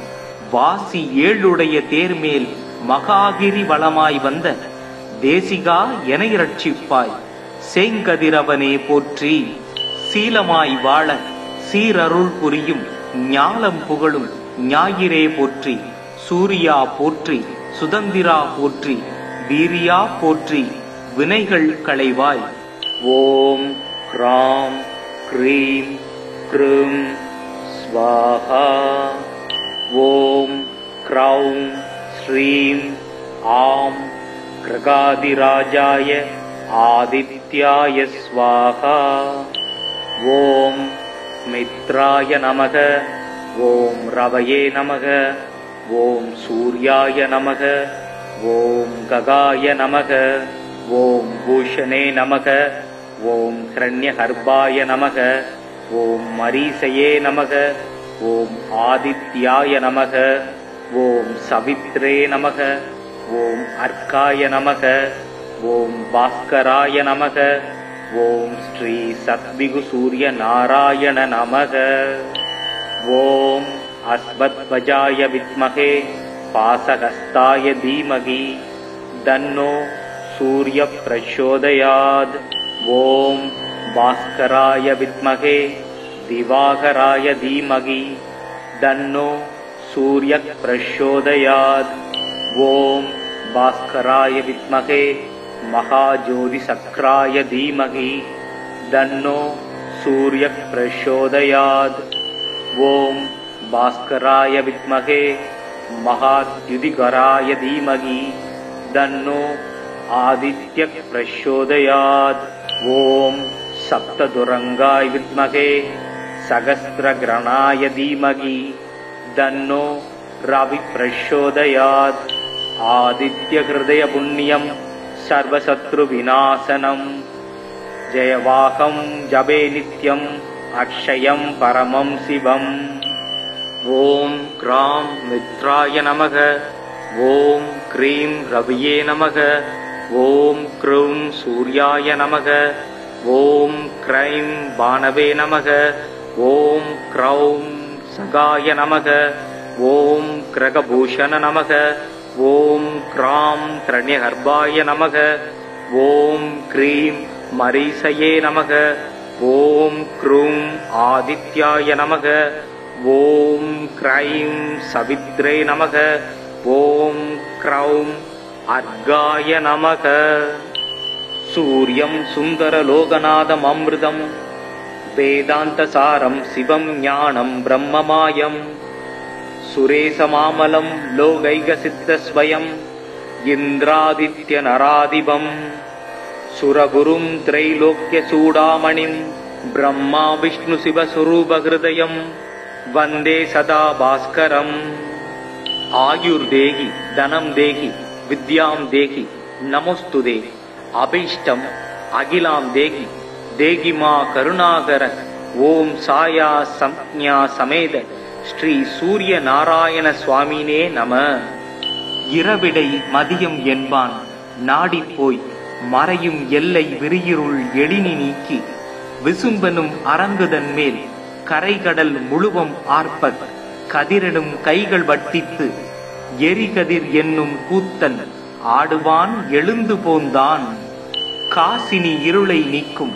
வாசி ஏழுடைய தேர்மேல் மகாகிரி வளமாய் வந்த தேசிகா என இரட்சிப்பாய் சேங்கதிரவனே போற்றி. சீலமாய் வாழ சீரருள் புரியும் ஞாலம் புகழும் ஞாயிறே போற்றி. சூரியா போற்றி சுதந்திரா போற்றி வீரியா போற்றி வினைகள் களைவாய். ஓம் கிராம் க்ரீம் க்ரும் स्वाहा. ओम क्रौं श्रीं आं कृगादिराजाय आदित्याय स्वाहा. ओम मित्राय नमः. ओम रवये नमः. ओम सूर्याय नमः. ओम गगाय नमः. ओम भूषणे नमः. ओम हिरण्यगर्भाय नमः. ओम मरीसये नमः. ओम आदित्याय नमः. ओम सवित्रे नमः. ओम अर्काय नमः. ओम भास्कराय नमः. ओम श्री सद्विगु सूर्य नारायण नमः. ओम अस्मद्वजाय विद्महे पासहस्ताय धीमहि तन्नो सूर्य प्रचोदयात्. ओम भास्कराय विद्महे दिवाकराय धीमहि तन्नो सूर्य प्रचोदयात्. ओम भास्कराय विद्महे महाज्योतिशक्राय धीमहि तन्नो सूर्य प्रचोदयात्. ओम भास्कराय विद्महे महाद्युतिकराय धीमहि तन्नो आदित्य प्रचोदयात्. ओम सप्तदुरंगाय विद्महे सहस्रग्रहणाय धीमहि तन्नो रवि प्रचोदयात्. आदित्य हृदय पुण्यं सर्वशत्रु विनाशनं जयवाहं जपे नित्यं अक्षयं परमं शिवम्. ओम क्रां मित्राय नमः. ओम क्रीं रवये नमः. ओम क्रूं सूर्याय नमः. ओम क्रैं बाणवे नमः. ओम क्रौं सगाय नमः. ओम ग्रगभूषण नमः. ओम क्रां हिरण्यगर्भाय नमः. ओम क्रीं मरीसये नमः. ओम क्रूं आदित्याय नमः. ओम क्रैं सवित्रे नमः. ओम क्रौं अर्गाय नमः. सूर्यं सुन्दरलोकनाथम् अमृतं वेदान्तसारं शिवं ज्ञानं ब्रह्ममायं सुरेशमामलं लोकैकसिद्धस्वयं इन्द्रादित्यनराधिपं सुरगुरुं त्रैलोक्यचूडामणिं ब्रह्मा विष्णु शिवस्वरूपहृदयं वन्दे सदा भास्करम्. आयुर्देहि धनं देहि विद्यां देहि नमोस्तुते अभीष्टम् अखिलां देहि देहि मा करुणाकर ओम साया संज्ञा समेत ஸ்ரீ சூரிய நாராயண சுவாமினே நம. இரவிடை மதியம் என்பான் நாடிப்போய் மறையும் எல்லை விரியிருள் எழினி நீக்கி விசும்பனும் அரங்குதன் மேல் கரைகடல் முழுவம் ஆர்ப்பக் கதிரிடும் கைகள் வட்டித்து எரிகதிர் என்னும் கூத்தன் ஆடுவான் எழுந்து போந்தான். காசினி இருளை நீக்கும்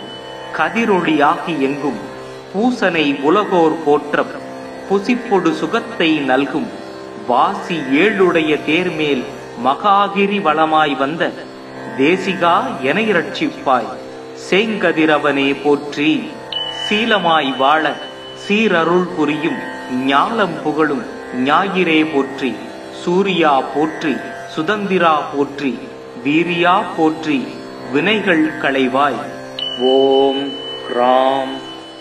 கதிரொளியாகி எங்கும் பூசனை உலகோர் போற்ற புசிப்பொடு சுகத்தை நல்கும் வாசி ஏழுடைய தேர்மேல் மகாகிரி வளமாய் வந்த தேசிகா என இரட்சிப்பாய் சேங்கதிரவனே போற்றி. சீலமாய் வாழ சீரருள் புரியும் ஞாலம் புகழும் ஞாயிறே போற்றி. சூர்யா போற்றி, சுதந்திரா போற்றி, வீரியா போற்றி, வினைகள் களைவாய். ஓம் க்ராம்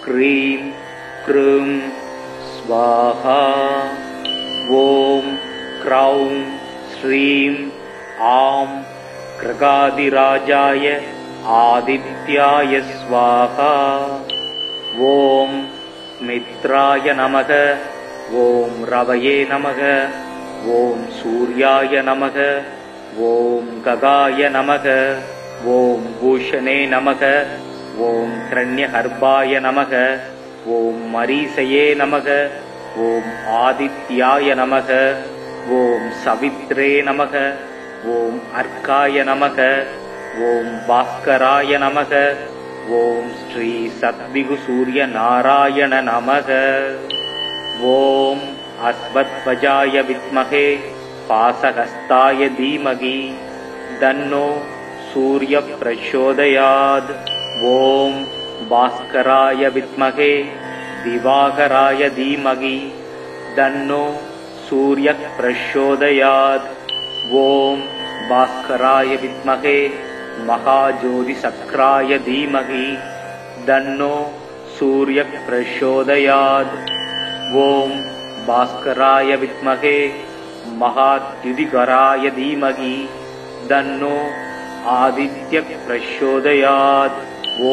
க்ரீம் க்ரூம் ஸ்வாஹா. ஓம் க்ரௌம் ஸ்ரீம் ஆம் கிரகாதிராஜாய ஆதித்யாய ஸ்வாஹா. ஓம் மித்ராய நமக. ஓம் ரவயே நமக. ஓம் சூர்யாய நமக. ஓம் ககாய நமக. ஓம் பூஷணே நமக. ஓம் கிரண்யகர்பாய நமக. ஓம் மரீசயே நமக. ஓம் ஆதித்யாய நமக. ஓம் சவித்ரே நமக. ஓம் அர்க்காய நமக. ஓம் பாஸ்கராய நமக. ஓம் ஸ்ரீ சத்விகு சூரிய நாராயண நமக. ஓம் அஸ்வத்வஜாய வித்மகே பாசஹஸ்தாய தீமகி தன்னோ சூரிய பிரச்சோதயாத். ஓம் பாஸ்கராய வித்மகே திவாகராய தீமகி தன்னோ சூரிய பிரச்சோதயாத். ஓம் பாஸ்கராய வித்மகே மகாஜோதி சக்ராய தீமகி தன்னோ சூரிய பிரச்சோதயாத். ஓம் பாஸ்கராய வித்மகே மகாத்யுதிகராய தீமகி தன்னோ ஆதித்ய பிரச்சோதயாத்.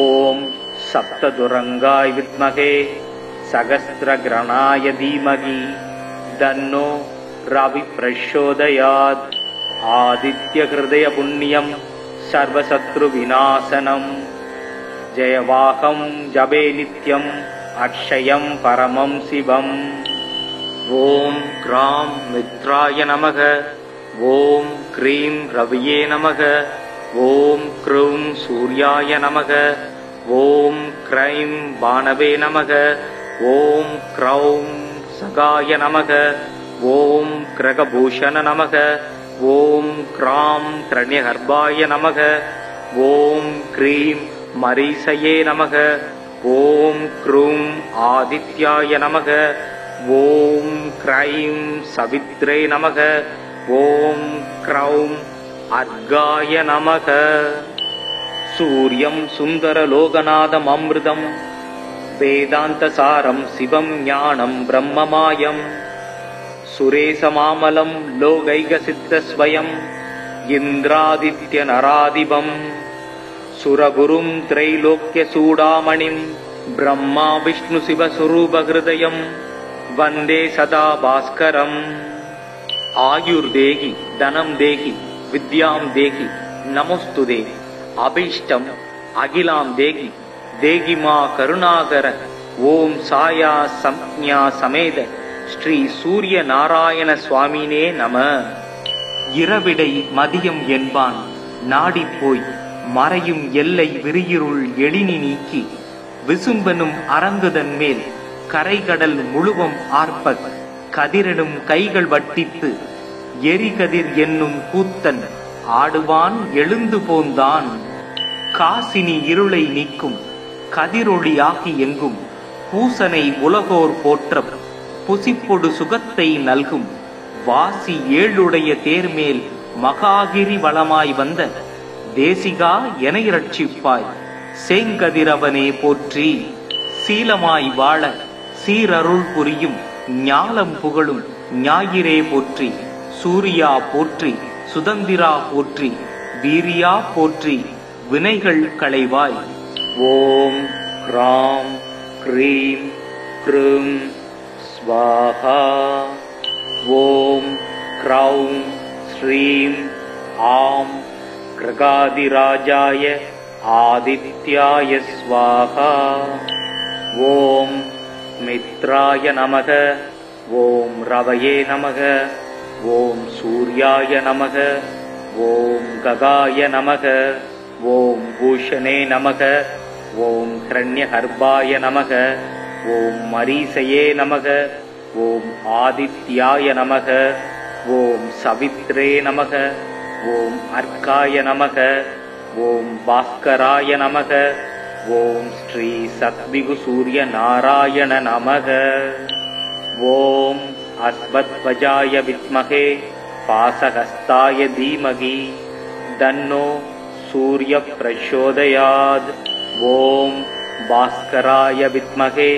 ஓம் சப்ததுரங்காய வித்மகே சகஸ்ரகிரணாய தீமகி தன்னோ ரவி பிரச்சோதயாத். ஆதித்ய ஹிருதய புண்ணியம் சர்வசத்ரு விநாசனம் ஜெயவாகம் ஜபே நித்யம் அக்ஷயம் பரமம் சிவம். ஓம் க்ராம் மித்ராய நமக. ஓம் க்ரீம் ரவியே நமக. ஓம் க்ரூம் சூர்யாய நமக. ஓம் க்ரைம் பானவே நமக. ஓம் க்ரௌம் சகாய நமக. ஓம் கிரகபூஷண நமக. ஓம் க்ராம் கிரண்யகர்பாய நமக. ஓம் க்ரீம் மரீசயே நமக. ஓம் க்ரூம் ஆதித்யாய நமக. ஓம் க்ரைம் சவித்ரே நமக. ஓம் க்ரௌம் அர்காய நமக. சூர்யம் சுந்தரலோகநாதம் அமிர்தம் வேதாந்தசாரம் சிவம் ஞானம் பிரம்மமாயம் சுரேசமாமலம் லோகைகசித்தஸ்வயம் இந்திராதித்ய நராதிபம் சுரகுரும் திரைலோக்கிய சூடாமணிம் பிரம்மா விஷ்ணு சிவஸ்வரூபஹிருதயம் வந்தே சதா பாஸ்கரம். ஆயுர்தேகி தனம் தேகி வித்யாம் தேகி நமோஸ்துதே. அபீஷ்டம் அகிலாம் தேகி தேகி மா கருணாகர. ஓம் சாயா சம்ஞா சமேத ஸ்ரீ சூரிய நாராயண சுவாமினே நம. இரவிடை மதியம் என்பான் நாடிப்போய் மறையும் எல்லை விரியிருள் எழினி நீக்கி விசும்பனும் அரங்குதன் மேல் கரைகடல் முழுவம் ஆர்ப்ப கதிரிடும் கைகள் வட்டித்து எரிகதிர் என்னும் கூத்தன் ஆடுவான் எழுந்து போந்தான். காசினி இருளை நீக்கும் கதிரொளியாகி எங்கும் பூசனை உலகோர் போற்ற புசிப்பொடு சுகத்தை நல்கும் வாசி ஏழுடைய தேர்மேல் மகாகிரி வளமாய் வந்த தேசிகா எனை ரட்சிப்பாய் சேங்கதிரவனே போற்றி. சீலமாய் வாழ சீரருள் புரியும் ஞாலம் புகழும் ஞாயிறே போற்றி. சூர்யா போற்றி, சுதந்திரா போற்றி, வீரியா போற்றி, வினைகள் களைவாய். ஓம் க்ராம் க்ரீம் க்ரூம் ஸ்வாஹா. ஓம் க்ரௌம் ஸ்ரீம் ஆம் கிரகாதிராஜாய ஆதித்யாய ஸ்வாஹா. ஓம் மித்ராய நமக. ஓம் ரவயே நமக. ஓம் சூர்யாய நமக. ஓம் ககாய நமக. ஓம் பூஷணே நமக. ஓம் கிரண்யகர்பாய நமக. ஓம் மரீசயே நமக. ஓம் ஆதித்யாய நமக. ஓம் சவித்ரே நமக. ஓம் அர்க்காய நமக. ஓம் பாஸ்கராய நமக. ஓம் ஸ்ரீ சத்விகு சூரிய நாராயண நமக. ஓம் அஸ்வத்வஜாய வித்மகே பாசஹஸ்தாய தீமகி தன்னோ சூரிய பிரச்சோதயாத். ஓம் பாஸ்கராய வித்மகே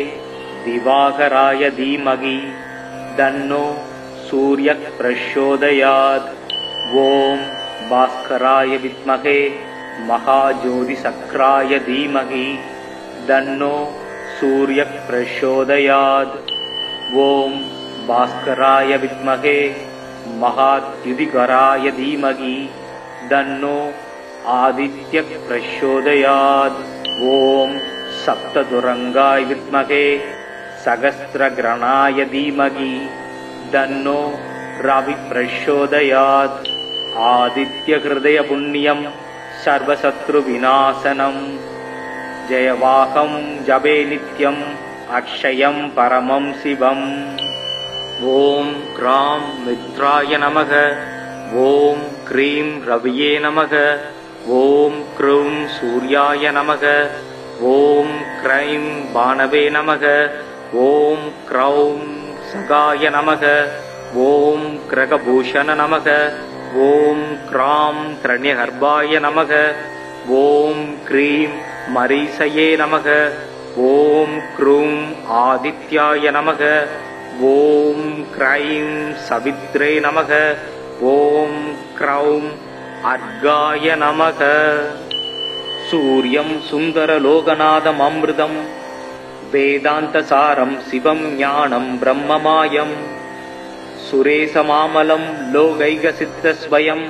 திவாகராய தீமகி தன்னோ சூரிய பிரச்சோதயாத். ஓம் பாஸ்கராய வித்மகே மகாஜோதி சக்ராய தீமகி தன்னோ சூரிய பிரச்சோதயாத். ஓம் பாஸ்கராய வித்மகே மகாத்யுதிகராய தீமகி தன்னோ ஆதித்ய பிரச்சோதயாத். ஓம் சப்ததுரங்காய வித்மகே சகஸ்ரக்ரணாய தீமகி தன்னோ ரவி பிரச்சோதயாத். ஆதித்ய ஹிருதய புண்ணியம் சர்வசத்ரு விநாசனம். ஜெயவாகம் ஜபே நித்யம் அக்ஷயம் பரமம் சிவம். ஓம் கிராம் மித்ராய நமக. ஓம் க்ரீம் ரவியே நமக. ஓம் க்ரூம் சூர்யாய நமக. ஓம் க்ரைம் பானவே நமக. ஓம் க்ரௌம் சகாய நமக. ஓம் கிரகபூஷண நமக. ஓம் க்ராம் கிரண்யகர்பாய நமக. ஓம் க்ரீம் மரீசயே நமக. ஓம் க்ரூம் ஆதித்யாய நமக. ஓம் க்ரைம் சவித்ரே நமக. ஓம் க்ரௌம் அர்காய நமக. சூர்யம் சுந்தரலோகநாதம் அமிர்தம் வேதாந்தசாரம் சிவம் ஞானம் பிரம்மமாயம் சுரேசமாமலம் லோகைகசித்தஸ்வயம்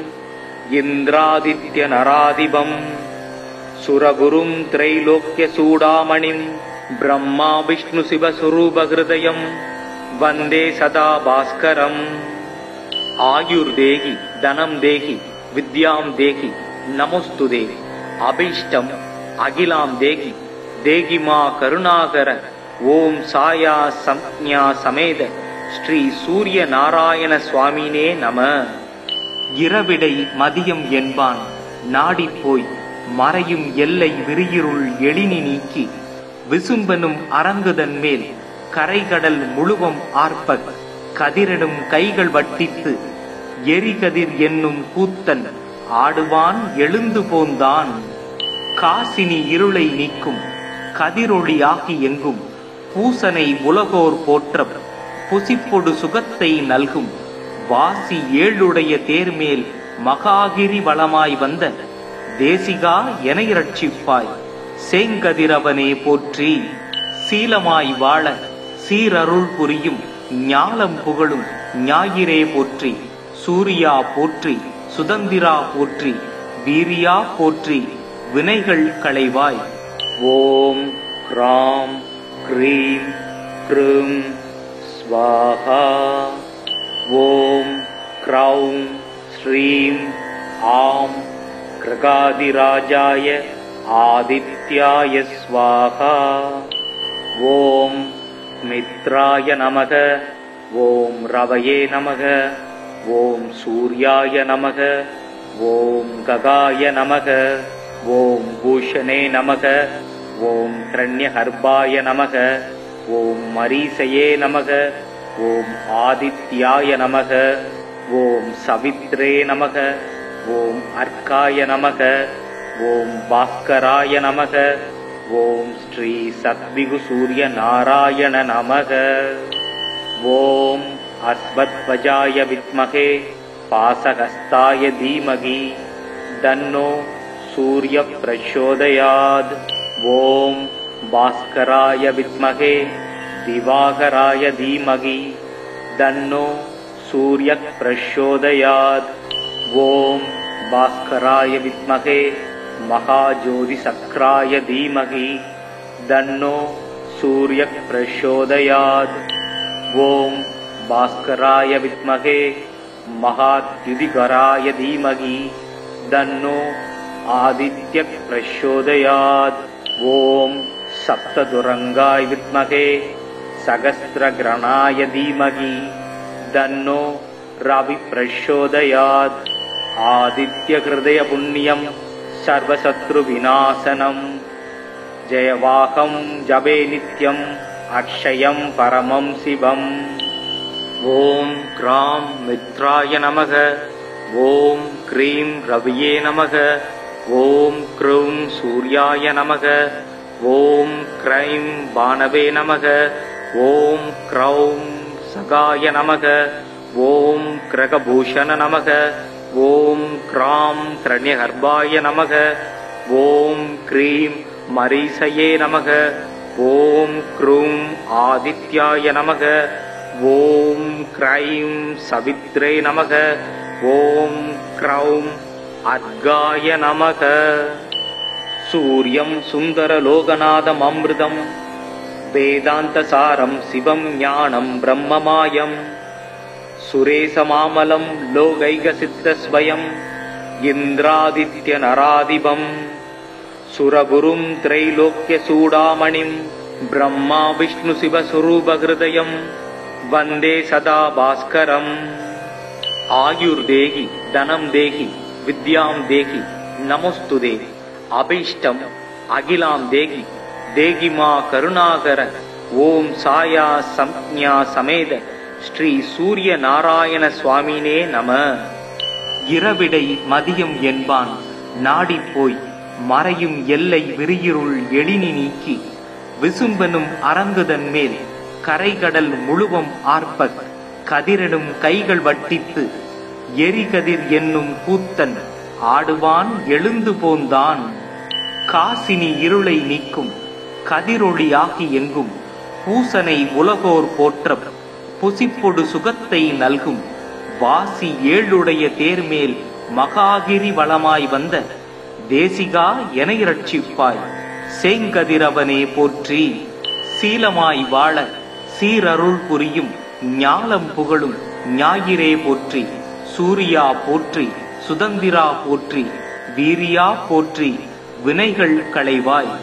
இந்திராதித்ய நராதிபம் சுரகுரும் திரைலோக்ய சூடாமணிம் பிரம்மா விஷ்ணு சிவ சுரூபஹிருதயம் வந்தே சதா பாஸ்கரம். ஆயுர்தேகி தனம் தேகி வித்யாம் தேகி நமோஸ்துதே. அபீஷ்டம் அகிலாம் தேகி தேகி மா கருணாகர. ஓம் சாயா சம்ஞா சமேத ஸ்ரீ சூரிய நாராயண சுவாமினே நம. இரவிடை மதியம் என்பான் நாடிப்போய் மறையும் எல்லை விரியிருள் எழினி நீக்கி விசும்பனும் அரங்குதன் மேல் கரைகடல் முழுவம் ஆர்ப்ப கதிரெனும் கைகள் வட்டித்து எரிகதிர் என்னும் கூத்தன் ஆடுவான் எழுந்து போந்தான். காசினி இருளை நீக்கும் கதிரொளியாகி எங்கும் பூசனை உலகோர் போற்ற புசிப்பொடு சுகத்தை நல்கும் வாசி ஏழுடைய தேர்மேல் மகாகிரி வளமாய் வந்த தேசிகா எனை ரட்சிப்பாய். சேங்கதிரவனே போற்றி. சீலமாய் வாழ சீரருள் புரியும் ஞாலம் புகழும் ஞாயிறே போற்றி. சூரியா போற்றி. சுதந்திரா போற்றி. வீரியா போற்றி. வினைகள் களைவாய். ஓம் கிராம் க்ரீம் க்ரூம் ஸ்வாஹா. ஓம் க்ரௌம் ஸ்ரீம் ஆம் கிரகாதிராஜாய ஆதித்யாய ஸ்வாஹா. ஓம் மித்ராய நமக. ஓம் ரவயே நமக. ஓம் சூர்யாய நமக. ஓம் ககாய நமக. ஓம் பூஷணே நமக. ஓம் கிரண்யகர்பாய நமக. ஓம் மரீசயே நமக. ஓம் ஆதித்யாய நமக. ஓம் சவித்ரே நமக. ஓம் அர்க்காய நமக. ஓம் பாஸ்கராய நமக. ஓம் ஸ்ரீ சத்விகு சூரிய நாராயண நமக. ஓம் அஸ்வத்வஜாய வித்மகே பாசஹஸ்தாய தீமகி தன்னோ சூரிய பிரச்சோதயாத். ஓம் பாஸ்கராய வித்மகே திவாகராய தீமகி தன்னோ சூரிய பிரச்சோதயாத். ஓம் பாஸ்கராய வித்மகே மகாஜோதி சக்ராய தீமகி தன்னோ சூரிய பிரச்சோதயாத். ஓம் பாஸ்கராய வித்மகே மகாத்யுதிகராய தீமகி தன்னோ ஆதித்ய பிரச்சோதயாத். ஓம் சப்ததுரங்காய வித்மகே சகஸ்ரக்ரணாய தீமகி தன்னோ ரவி பிரச்சோதயாத். ஆதித்ய ஹிருதய புண்ணியம் சர்வசத்ரு விநாசனம். ஜெயவாகம் ஜபே நித்யம் அக்ஷயம் பரமம் சிவம். ஓம் கிராம் மித்ராய நமக. ஓம் க்ரீம் ரவியே நமக. ஓம் க்ரூம் சூர்யாய நமக. ஓம் க்ரைம் பானவே நமக. ஓம் க்ரௌம் சகாய நமக. ஓம் கிரகபூஷண நமக. ஓம் க்ராம் கிரண்யகர்பாய நமக. ஓம் க்ரீம் மரீசயே நமக. ஓம் க்ரூம் ஆதித்யாய நமக. ஓம் க்ரைம் சவித்ரே நமக. ஓம் க்ரௌம் அர்காய நமக. சூர்யம் சுந்தரலோகநாதம் அமிர்தம் வேதாந்தசாரம் சிவம் ஞானம் பிரம்மமாயம் சுரேசமாமலம் லோகைகசித்தஸ்வயம் இந்திராதித்ய நராதிபம் சுரகுரும் திரைலோக்கிய சூடாமணிம் பிரம்மா விஷ்ணு சிவஸ்வரூபஹிருதயம் வந்தே சதா பாஸ்கரம். ஆயுர்தேகி தனம் தேகி வித்யாம் தேகி நமோஸ்துதே. அபீஷ்டம் அகிலாம் தேகி தேகிமா கருணாகர. ஓம் சாயா சம்ஞா சமேத ஸ்ரீ சூரிய நாராயண சுவாமினே நம. இரவிடை மதியம் என்பான் நாடிப்போய் மறையும் எல்லை விரியிருள் எழினி நீக்கி விசும்பெனும் அரங்குதன் மேல் கரைகடல் முழுவம் ஆர்ப்ப கதிரெனும் கைகள் வட்டித்து எரிகதிர் என்னும் கூத்தன் ஆடுவான் எழுந்து போந்தான். காசினி இருளை நீக்கும் கதிரொளியாகி எங்கும் பூசனை உலகோர் போற்ற புசிப்பொடு சுகத்தை நல்கும் வாசி ஏழுடைய தேர்மேல் மகாகிரி வளமாய் வந்த தேசிகா என இரட்சிப்பாய் சேங்கதிரவனே போற்றி. சீலமாய் வாழ சீரருள் புரியும் ஞாலம் புகழும் ஞாயிறே போற்றி. சூரியா போற்றி. சுதந்திரா போற்றி. வீரியா போற்றி. வினைகள் களைவாய்.